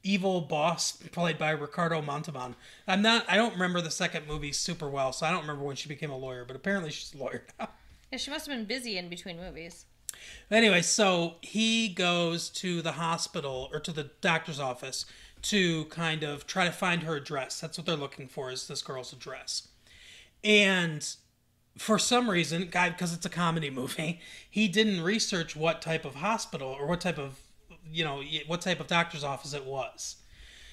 evil boss played by Ricardo Montalban. I don't remember the second movie super well, so I don't remember when she became a lawyer, but apparently she's a lawyer now. Yeah, she must have been busy in between movies. Anyway, so he goes to the hospital, or to the doctor's office, to kind of try to find her address. That's what they're looking for, is this girl's address. And for some reason, because it's a comedy movie, he didn't research what type of hospital or what type of doctor's office it was.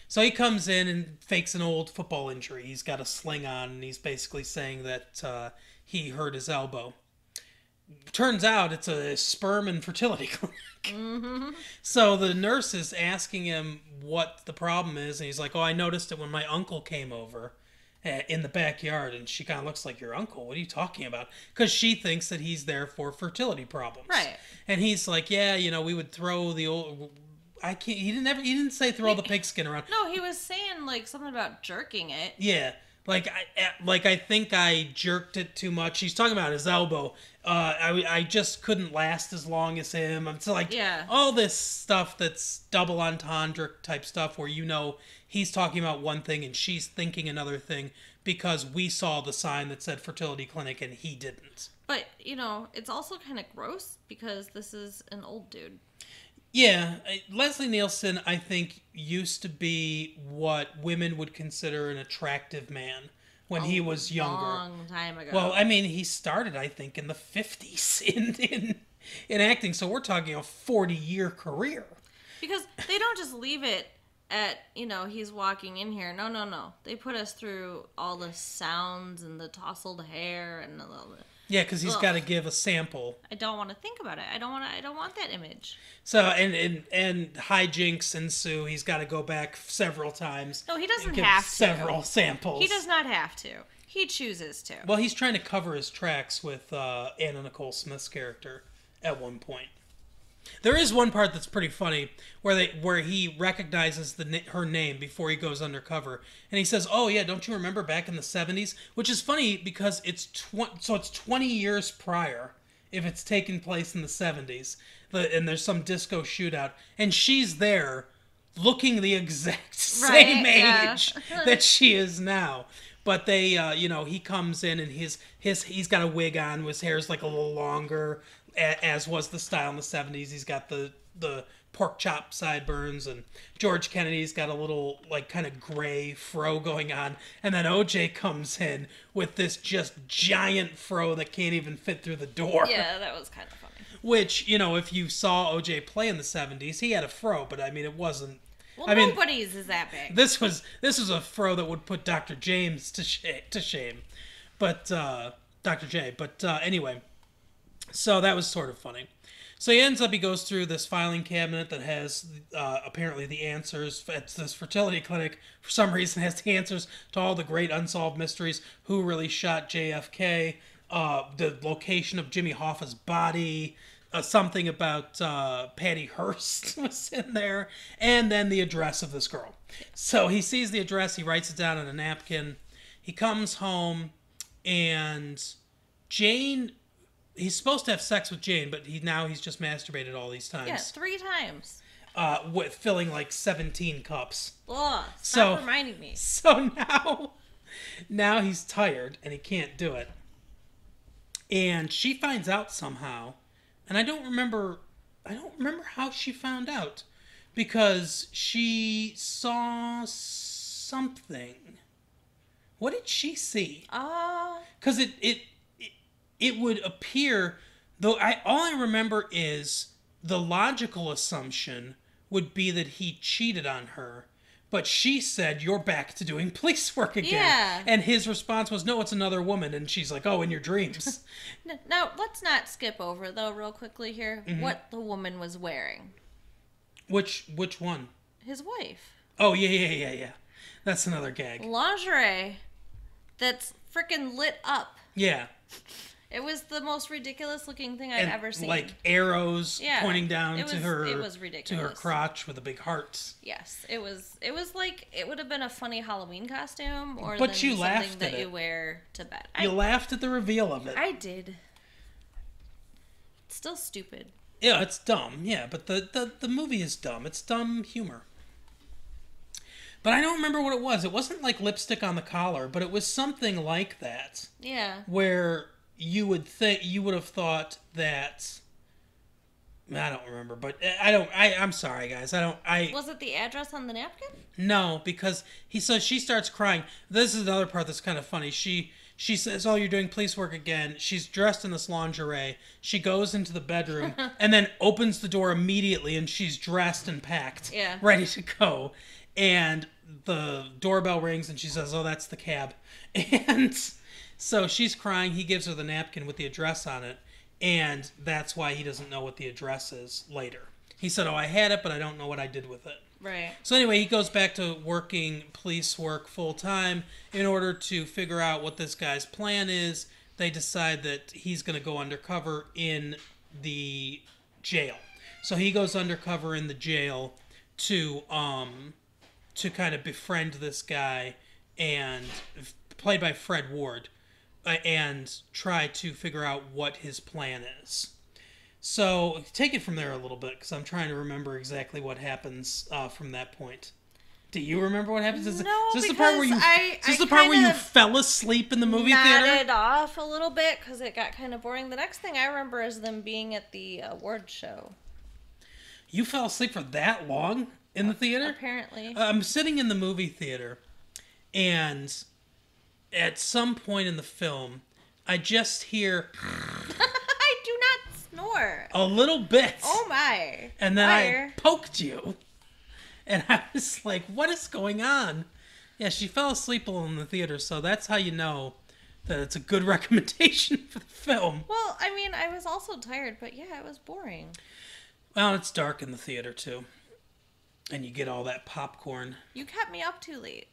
So he comes in and fakes an old football injury. He's got a sling on, and he's basically saying that he hurt his elbow. Turns out it's a sperm and fertility clinic. Mm-hmm. So the nurse is asking him what the problem is, and he's like, oh, I noticed it when my uncle came over in the backyard. And she kind of looks like, your uncle? What are you talking about? Because she thinks that he's there for fertility problems. Right. And he's like, yeah, we would throw the old... He didn't say throw the pigskin around. No, he was saying like something about jerking it. Yeah. I think I jerked it too much. He's talking about his elbow. I just couldn't last as long as him. It's like all this stuff that's double entendre type stuff where he's talking about one thing and she's thinking another thing because we saw the sign that said fertility clinic and he didn't. But, it's also kind of gross because this is an old dude. Yeah, Leslie Nielsen, I think, used to be what women would consider an attractive man when he was younger. A long time ago. Well, I mean, he started, I think, in the 50s in acting, so we're talking a 40-year career. Because they don't just leave it at, he's walking in here. No. They put us through all the sounds and the tousled hair and all the... Yeah, because he's got to give a sample. I don't want to think about it. I don't want that image. So and hijinks ensue. He's got to go back several times. No, he doesn't have to. Several samples. He does not have to. He chooses to. Well, he's trying to cover his tracks with Anna Nicole Smith's character at one point. There is one part that's pretty funny where he recognizes her name before he goes undercover, and he says, "Oh yeah, don't you remember back in the 70s?" Which is funny because it's 20 years prior if it's taken place in the 70s, and there's some disco shootout, and she's there looking the exact same age that she is now. But they, he comes in and he's got a wig on, his hair's like a little longer, as was the style in the 70s. He's got the pork chop sideburns, and George Kennedy's got a little like kind of gray fro going on, and then OJ comes in with this just giant fro that can't even fit through the door. Yeah, that was kind of funny. Which, if you saw OJ play in the 70s, he had a fro, but I mean it wasn't. Well, nobody's is that big. This was a fro that would put Dr. James to shame, but Dr. J. But anyway, So that was sort of funny. So he goes through this filing cabinet that has apparently the answers. It's this fertility clinic, for some reason, has the answers to all the great unsolved mysteries. Who really shot JFK? The location of Jimmy Hoffa's body. Something about Patty Hearst was in there. And then the address of this girl. So he sees the address. He writes it down on a napkin. He comes home and Jane... He's supposed to have sex with Jane, but he's just masturbated all these times. Yeah, 3 times. With filling like 17 cups. Ugh, stop reminding me. So now he's tired and he can't do it. And she finds out somehow, and I don't remember how she found out, because she saw something. What did she see? Because it would appear, though all I remember is the logical assumption would be that he cheated on her, but she said, "You're back to doing police work again." Yeah. And his response was, "No, it's another woman." And she's like, "Oh, in your dreams." Now, let's not skip over, though, real quickly here, what the woman was wearing. Which one? His wife. Oh, yeah. That's another gag. Lingerie that's freaking lit up. Yeah. It was the most ridiculous looking thing I've ever seen. Like arrows pointing down to her. It was ridiculous. To her crotch with a big heart. Yes, it was like it would have been a funny Halloween costume, or but you something laughed that at you it. wear to bed. You laughed at the reveal of it. I did. It's still stupid. Yeah, it's dumb. Yeah, but the movie is dumb. It's dumb humor. But I don't remember what it was. It wasn't like lipstick on the collar, but it was something like that. Yeah. Where you would have thought that, I don't remember, but I'm sorry guys. Was it the address on the napkin? No, because she starts crying. This is another part that's kind of funny. She says, "Oh, you're doing police work again." She's dressed in this lingerie. She goes into the bedroom and then opens the door immediately, and she's dressed and packed, ready to go. And the doorbell rings and she says, "Oh, that's the cab." And so she's crying. He gives her the napkin with the address on it, and that's why he doesn't know what the address is later. He said, "Oh, I had it, but I don't know what I did with it." Right. So anyway, he goes back to working police work full time in order to figure out what this guy's plan is. They decide that he's going to go undercover in the jail. So he goes undercover in the jail to kind of befriend this guy, and played by Fred Ward, and try to figure out what his plan is. So take it from there a little bit, because I'm trying to remember exactly what happens from that point. Do you remember what happens? Is this the part where you fell asleep in the movie theater? Nodded off a little bit because it got kind of boring. The next thing I remember is them being at the award show. You fell asleep for that long in the theater? Apparently. I'm sitting in the movie theater, and at some point in the film, I just hear... I do not snore. A little bit. Oh my. And then I poked you. And I was like, what is going on? Yeah, she fell asleep in the theater, so that's how you know that it's a good recommendation for the film. Well, I mean, I was also tired, but yeah, it was boring. Well, it's dark in the theater, too. And you get all that popcorn. You kept me up too late.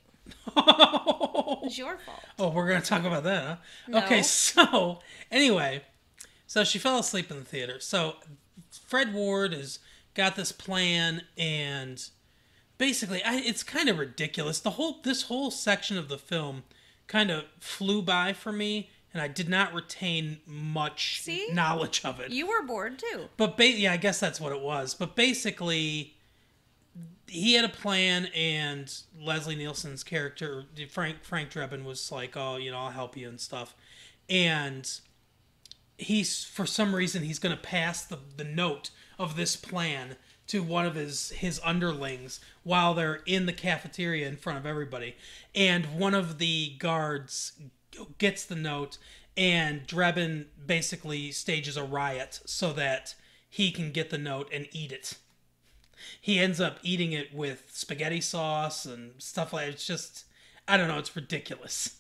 Oh. It's your fault. Oh, we're going to talk about that, huh? No. Okay, so, anyway. So she fell asleep in the theater. So Fred Ward has got this plan, and basically, it's kind of ridiculous. This whole section of the film kind of flew by for me, and I did not retain much knowledge of it. You were bored, too. But, yeah, I guess that's what it was. But basically, he had a plan, and Leslie Nielsen's character, Frank Drebin, was like, "Oh, I'll help you and stuff." And for some reason, he's going to pass the note of this plan to one of his underlings while they're in the cafeteria in front of everybody. And one of the guards gets the note, and Drebin basically stages a riot so that he can get the note and eat it. He ends up eating it with spaghetti sauce and stuff like that. It's just, I don't know, it's ridiculous.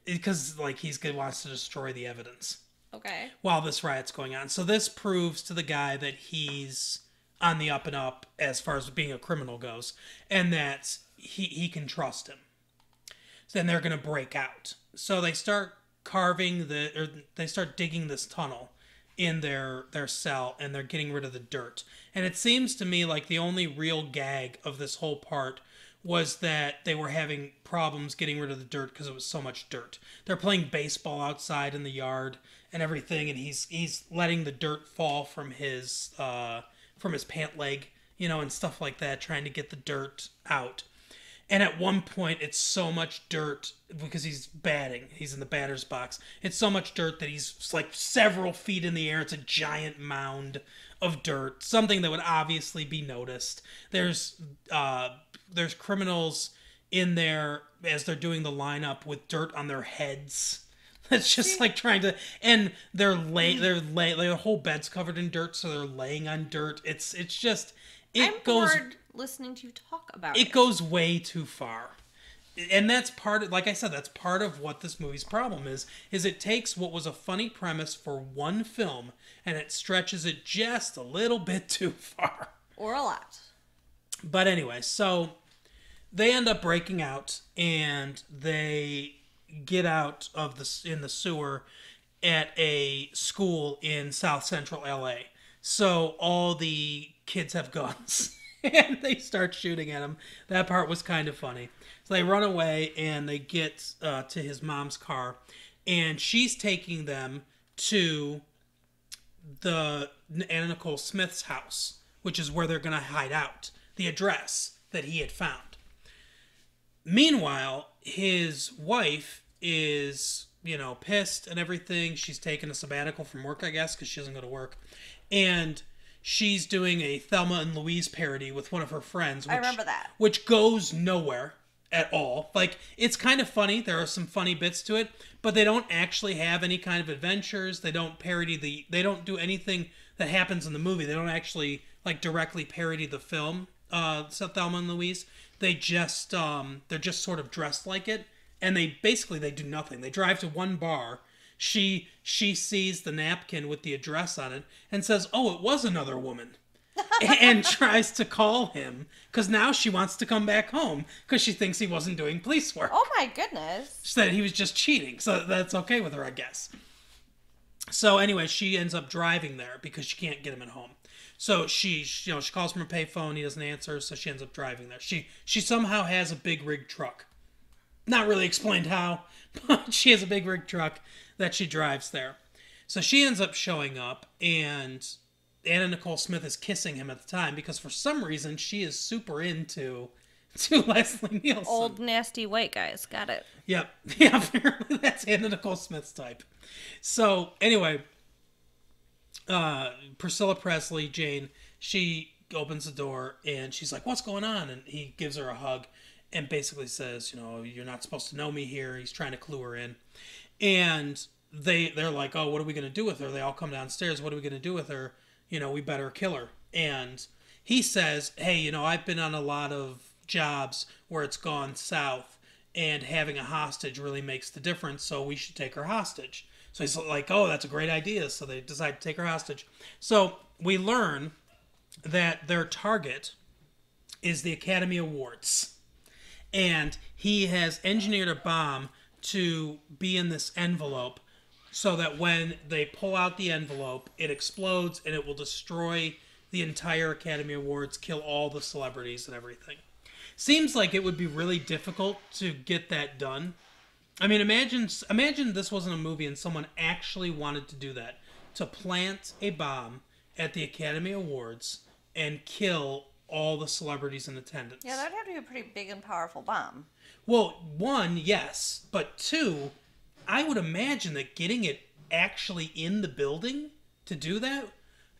Because, he wants to destroy the evidence. Okay. while this riot's going on. So this proves to the guy that he's on the up and up as far as being a criminal goes, and that he can trust him. So then they're going to break out. So they start they start digging this tunnel in their cell, and they're getting rid of the dirt. And it seems to me like the only real gag of this whole part was that they were having problems getting rid of the dirt because it was so much dirt. They're playing baseball outside in the yard and everything, and he's letting the dirt fall from his pant leg, and stuff like that, trying to get the dirt out. And at one point, it's so much dirt because he's batting. He's in the batter's box. It's so much dirt that he's like several feet in the air. It's a giant mound of dirt, something that would obviously be noticed. There's criminals in there as they're doing the lineup with dirt on their heads. It's just like trying to, and their whole bed's covered in dirt, so they're laying on dirt. It's just I'm bored listening to you talk about it. It goes way too far. And that's like I said, that's part of what this movie's problem is it takes what was a funny premise for one film and it stretches it just a little bit too far. Or a lot. But anyway, so they end up breaking out and they get out of in the sewer at a school in South Central LA. So all the kids have guns and they start shooting at him. That part was kind of funny. So they run away and they get to his mom's car, and she's taking them to the Anna Nicole Smith's house, which is where they're going to hide out, the address that he had found. Meanwhile, his wife is, pissed and everything. She's taking a sabbatical from work, I guess, because she doesn't go to work. And she's doing a Thelma and Louise parody with one of her friends. I remember that. Which goes nowhere at all. Like, it's kind of funny. There are some funny bits to it, but they don't actually have any kind of adventures. They don't they don't do anything that happens in the movie. They don't actually, directly parody the film, Thelma and Louise. They just, they're just sort of dressed like it, and they do nothing. They drive to one bar. She sees the napkin with the address on it and says, "Oh, it was another woman," and tries to call him because now she wants to come back home because she thinks he wasn't doing police work. Oh my goodness! She said he was just cheating, so that's okay with her, I guess. So anyway, she ends up driving there because she can't get him at home. So she calls from her payphone. He doesn't answer, so she ends up driving there. She somehow has a big rig truck. Not really explained how, but she has a big rig truck that she drives there. So she ends up showing up, and Anna Nicole Smith is kissing him at the time because for some reason she is super into Leslie Nielsen. Old nasty white guys. Got it. Yep. Yeah, apparently that's Anna Nicole Smith's type. So anyway, Priscilla Presley, Jane, she opens the door and she's like, "What's going on?" And he gives her a hug and basically says, "You're not supposed to know me here." He's trying to clue her in. And they're like, "Oh, what are we going to do with her?" They all come downstairs. "What are we going to do with her? We better kill her." And he says, "Hey, I've been on a lot of jobs where it's gone south, and having a hostage really makes the difference, so we should take her hostage." So he's like, "Oh, that's a great idea." So they decide to take her hostage. So we learn that their target is the Academy Awards. And he has engineered a bomb to be in this envelope so that when they pull out the envelope, it explodes and it will destroy the entire Academy Awards, kill all the celebrities and everything. Seems like it would be really difficult to get that done. I mean, imagine this wasn't a movie and someone actually wanted to do that. To plant a bomb at the Academy Awards and kill all the celebrities in attendance. Yeah, that would have to be a pretty big and powerful bomb. Well, one, yes. But two, I would imagine that getting it actually in the building to do that,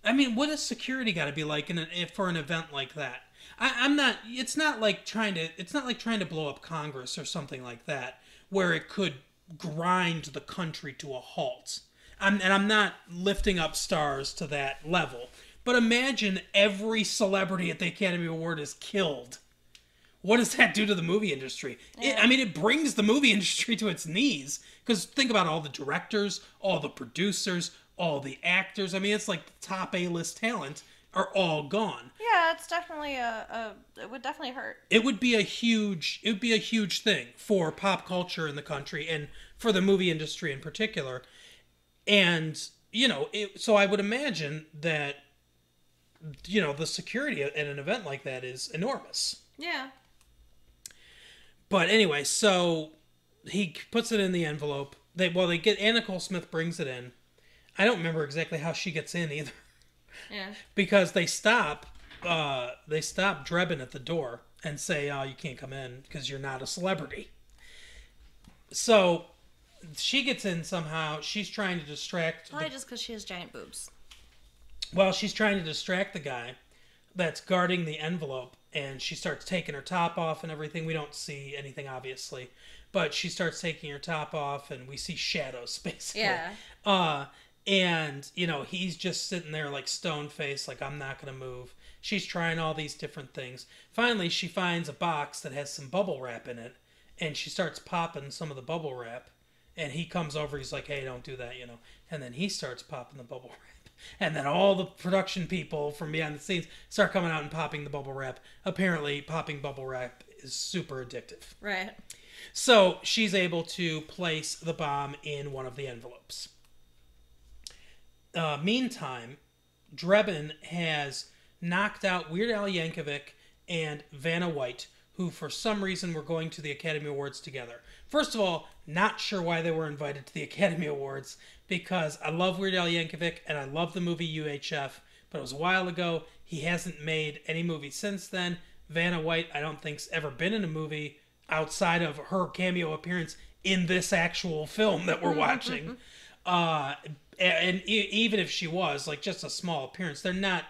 I mean, what has security got to be like for an event like that? It's not like trying to blow up Congress or something like that, where it could grind the country to a halt. I'm not lifting up stars to that level. But imagine every celebrity at the Academy Award is killed. What does that do to the movie industry? Yeah. It brings the movie industry to its knees Because think about all the directors, all the producers, all the actors. I mean, it's like the top A-list talent are all gone. Yeah, it's definitely it would definitely hurt. It would be a huge thing for pop culture in the country and for the movie industry in particular. And, so I would imagine that, the security at an event like that is enormous. Yeah. But anyway, so he puts it in the envelope. Ann Nicole Smith brings it in. I don't remember exactly how she gets in either. Yeah. Because they stop Drebin at the door and say, "Oh, you can't come in because you're not a celebrity." So she gets in somehow. She's trying to distract. Probably just because she has giant boobs. Well, she's trying to distract the guy that's guarding the envelope, and she starts taking her top off and everything. We don't see anything, obviously, but she starts taking her top off, and we see shadows, basically. Yeah. And, he's just sitting there like stone-faced, like, I'm not going to move. She's trying all these different things. Finally, she finds a box that has some bubble wrap in it, and she starts popping some of the bubble wrap. And he comes over, he's like, hey, don't do that, And then he starts popping the bubble wrap. And then all the production people from behind the scenes start coming out and popping the bubble wrap. Apparently, popping bubble wrap is super addictive. Right. So she's able to place the bomb in one of the envelopes. Meantime, Drebin has knocked out Weird Al Yankovic and Vanna White, who for some reason were going to the Academy Awards together. First of all, not sure why they were invited to the Academy Awards, because I love Weird Al Yankovic and I love the movie UHF, but it was a while ago. He hasn't made any movie since then. Vanna White, I don't think's ever been in a movie outside of her cameo appearance in this actual film that we're watching. And even if she was, like, just a small appearance, they're not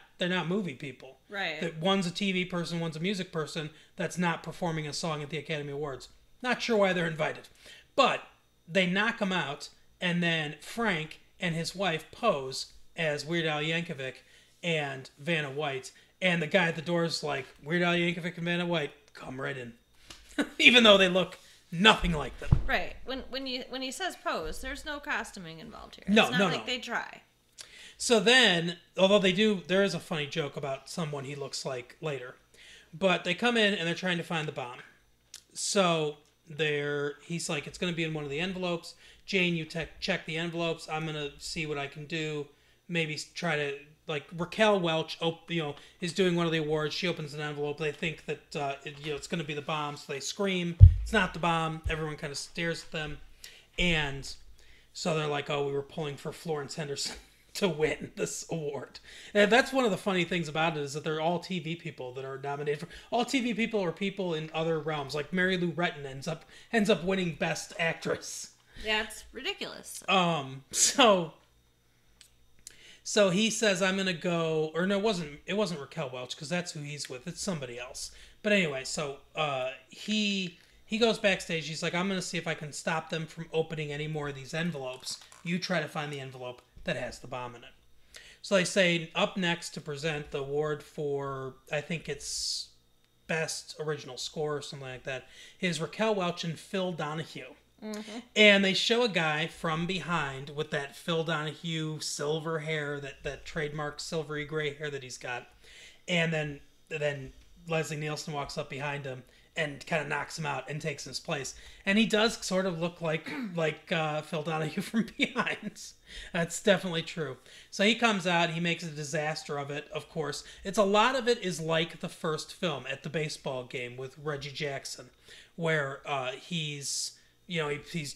movie people. Right. That one's a TV person, one's a music person that's not performing a song at the Academy Awards. Not sure why they're invited. But they knock him out, and then Frank and his wife pose as Weird Al Yankovic and Vanna White. And the guy at the door is like, Weird Al Yankovic and Vanna White, come right in. Even though they look nothing like them. Right. When he says pose, there's no costuming involved here. No, it's not like they try. So then, although they do, there is a funny joke about someone he looks like later. But they come in and they're trying to find the bomb. So he's like, it's going to be in one of the envelopes. Jane, you check the envelopes. I'm going to see what I can do. Maybe try to, like, Raquel Welch, is doing one of the awards. She opens an envelope. They think that, it's going to be the bomb. So they scream. It's not the bomb. Everyone kind of stares at them. And so they're like, oh, we were pulling for Florence Henderson to win this award. And that's one of the funny things about it, is that they're all TV people that are nominated for. All TV people are people in other realms. Like Mary Lou Retton ends up winning Best Actress. Yeah, it's ridiculous. So he says, I'm going to go, or no, it wasn't Raquel Welch, because that's who he's with. It's somebody else. But anyway, so he goes backstage. He's like, I'm going to see if I can stop them from opening any more of these envelopes. You try to find the envelope that has the bomb in it. So they say, up next to present the award for, I think it's Best Original Score or something like that, is Raquel Welch and Phil Donahue. Mm-hmm. And they show a guy from behind with that Phil Donahue silver hair, that trademark silvery gray hair that he's got. And then Leslie Nielsen walks up behind him and kind of knocks him out and takes his place. And he does sort of look like Phil Donahue from behind. That's definitely true. So he comes out, he makes a disaster of it, of course. A lot of it is like the first film, at the baseball game with Reggie Jackson, where he's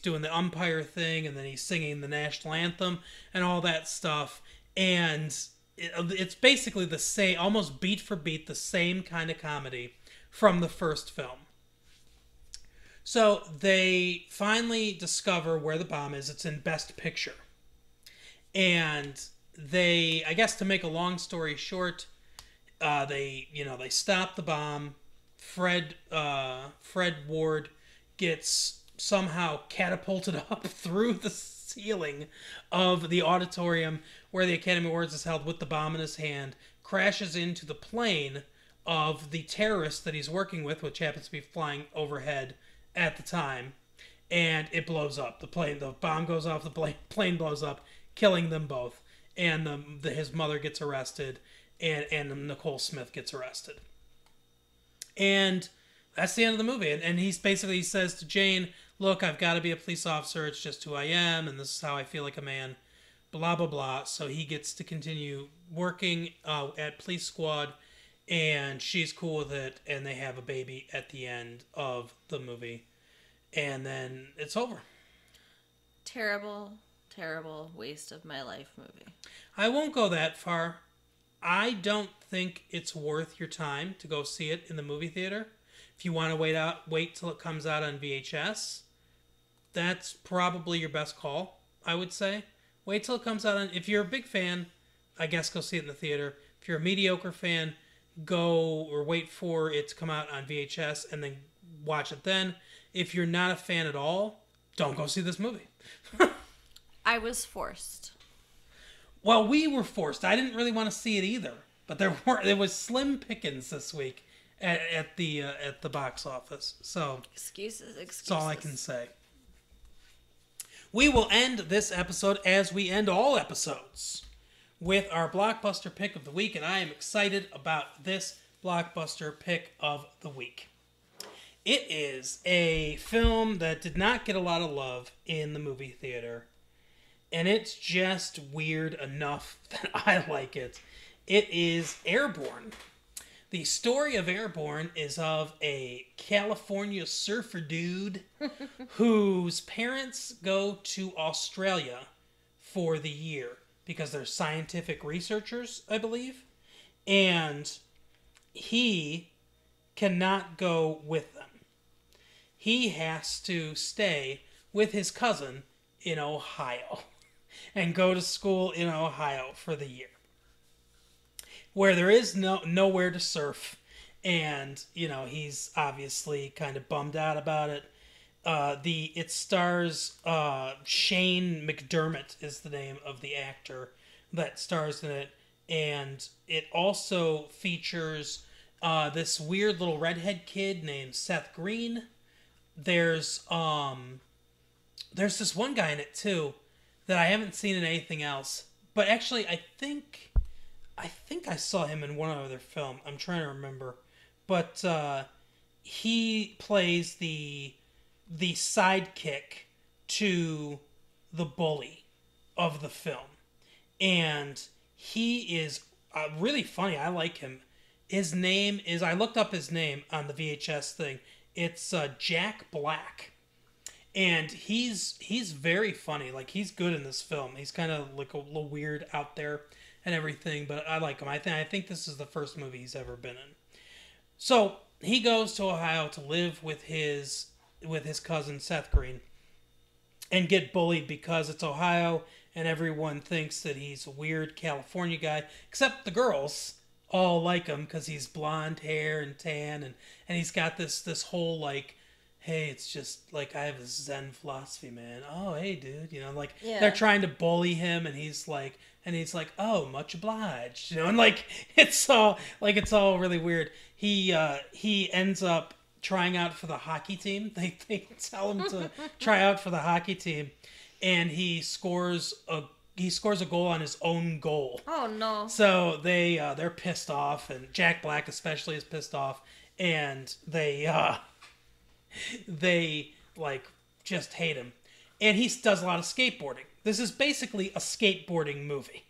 doing the umpire thing, and then he's singing the national anthem and all that stuff. And it's basically the same, almost beat for beat, the same kind of comedy from the first film. So they finally discover where the bomb is. It's in Best Picture. And they, I guess to make a long story short, they stop the bomb. Fred Ward gets somehow catapulted up through the ceiling of the auditorium where the Academy Awards is held with the bomb in his hand, crashes into the plane of the terrorist that he's working with, which happens to be flying overhead at the time, and it blows up. The bomb goes off, the plane blows up, killing them both. And his mother gets arrested, and Nicole Smith gets arrested. And that's the end of the movie. And he says to Jane, look, I've got to be a police officer. It's just who I am, and this is how I feel like a man. Blah, blah, blah. So he gets to continue working at police squad, and she's cool with it, and they have a baby at the end of the movie. And then it's over. Terrible, terrible waste of my life movie. I won't go that far. I don't think it's worth your time to go see it in the movie theater. If you want to wait till it comes out on VHS, that's probably your best call, I would say. Wait till it comes out on... If you're a big fan, I guess go see it in the theater. If you're a mediocre fan, go or wait for it to come out on VHS and then watch it then. If you're not a fan at all, don't go see this movie. I was forced. Well, we were forced. I didn't really want to see it either, but there was slim pickings this week at the box office. So excuses. That's all I can say. We will end this episode as we end all episodes with our blockbuster pick of the week, and I am excited about this blockbuster pick of the week. It is a film that did not get a lot of love in the movie theater, and it's just weird enough that I like it. It is Airborne. The story of Airborne is of a California surfer dude whose parents go to Australia for the year because they're scientific researchers, I believe, and he cannot go with them. He has to stay with his cousin in Ohio and go to school in Ohio for the year, where there is nowhere to surf, and he's obviously kind of bummed out about it. It stars Shane McDermott is the name of the actor that stars in it, and it also features this weird little redhead kid named Seth Green. There's this one guy in it too that I haven't seen in anything else, but actually I think I saw him in one other film. I'm trying to remember, but he plays the sidekick to the bully of the film, and he is really funny. I like him. His name is, I looked up his name on the VHS thing. It's Jack Black, and he's very funny. Like, he's good in this film. He's kind of like a little weird out there and everything, but I like him. I think this is the first movie he's ever been in. So he goes to Ohio to live with his cousin Seth Green and get bullied because it's Ohio and everyone thinks that he's a weird California guy, except the girls all like him because he's blonde hair and tan, and he's got this whole like, hey, it's just like I have a Zen philosophy, man. Oh, hey, dude, Yeah. They're trying to bully him, and he's like, oh, much obliged, and like it's all really weird. He ends up trying out for the hockey team. They tell him to try out for the hockey team, and he scores a goal on his own goal. Oh no! So they're pissed off, and Jack Black especially is pissed off, and they like just hate him. And he does a lot of skateboarding. This is basically a skateboarding movie.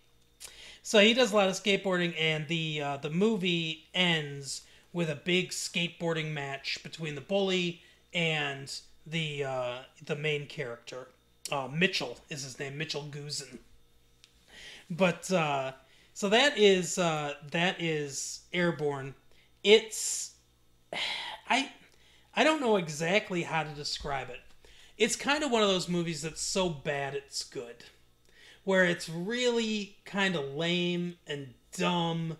So he does a lot of skateboarding, and the movie ends with a big skateboarding match between the bully and the main character. Mitchell is his name, Mitchell Guzin. But so that is Airborne. It's I don't know exactly how to describe it. It's kind of one of those movies that's so bad it's good, where it's really kind of lame and dumb,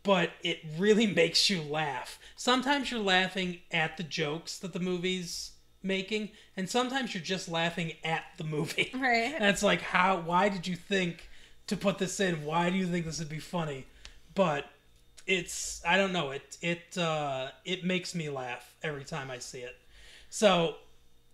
but it really makes you laugh. Sometimes you're laughing at the jokes that the movie's making, and sometimes you're just laughing at the movie. Right. And it's like, why did you think to put this in? Why do you think this would be funny? But it's, I don't know, it makes me laugh every time I see it. So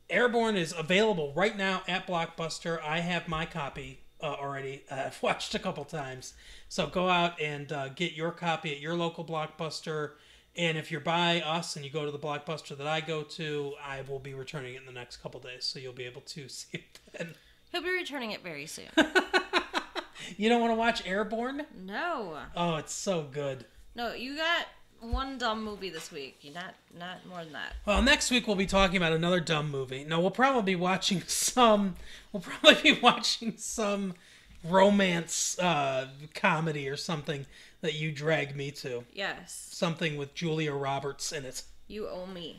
Airborne is available right now at Blockbuster. I have my copy already. I've watched a couple times. So go out and get your copy at your local Blockbuster. And if you're by us and you go to the Blockbuster that I go to, I will be returning it in the next couple days. So you'll be able to see it then. He'll be returning it very soon. You don't want to watch Airborne? No. Oh, it's so good. No, you got one dumb movie this week. Not more than that. Well, next week we'll be talking about another dumb movie. No, we'll probably be watching some romance comedy or something that you drag me to. Yes. Something with Julia Roberts in it. You owe me.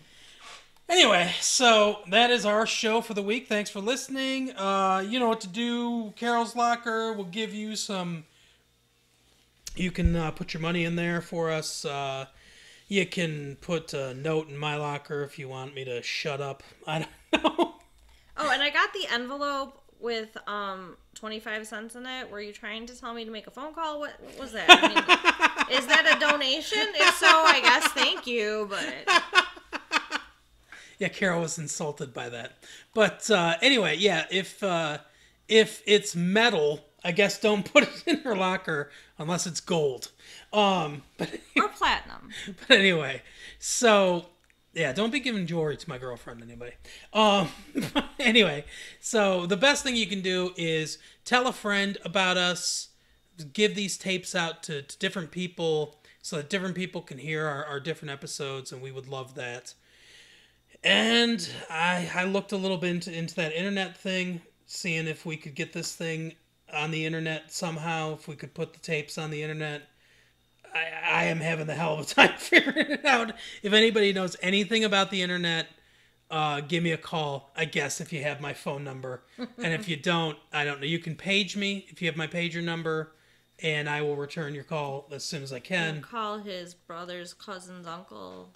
Anyway, so that is our show for the week. Thanks for listening. You know what to do. Carol's Locker will give you some... You can put your money in there for us. You can put a note in my locker if you want me to shut up. I don't know. Oh, and I got the envelope with 25 cents in it. Were you trying to tell me to make a phone call? What was that? I mean, is that a donation? If so, I guess thank you, but... Yeah, Carol was insulted by that. But anyway, yeah, if it's metal, I guess don't put it in her locker unless it's gold. But or platinum. But anyway, so yeah, don't be giving jewelry to my girlfriend, anybody. Anyway, so the best thing you can do is tell a friend about us, give these tapes out to different people so that different people can hear our different episodes, and we would love that. And I looked a little bit into that internet thing, seeing if we could get this thing on the internet somehow, if we could put the tapes on the internet. I am having the hell of a time figuring it out. If anybody knows anything about the internet, give me a call, I guess, if you have my phone number. And if you don't, I don't know. You can page me if you have my pager number, and I will return your call as soon as I can. We'll call his brother's cousin's uncle.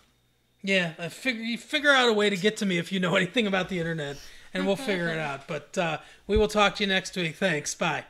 Yeah, you figure out a way to get to me if you know anything about the internet, and we'll figure it out. But we will talk to you next week. Thanks. Bye.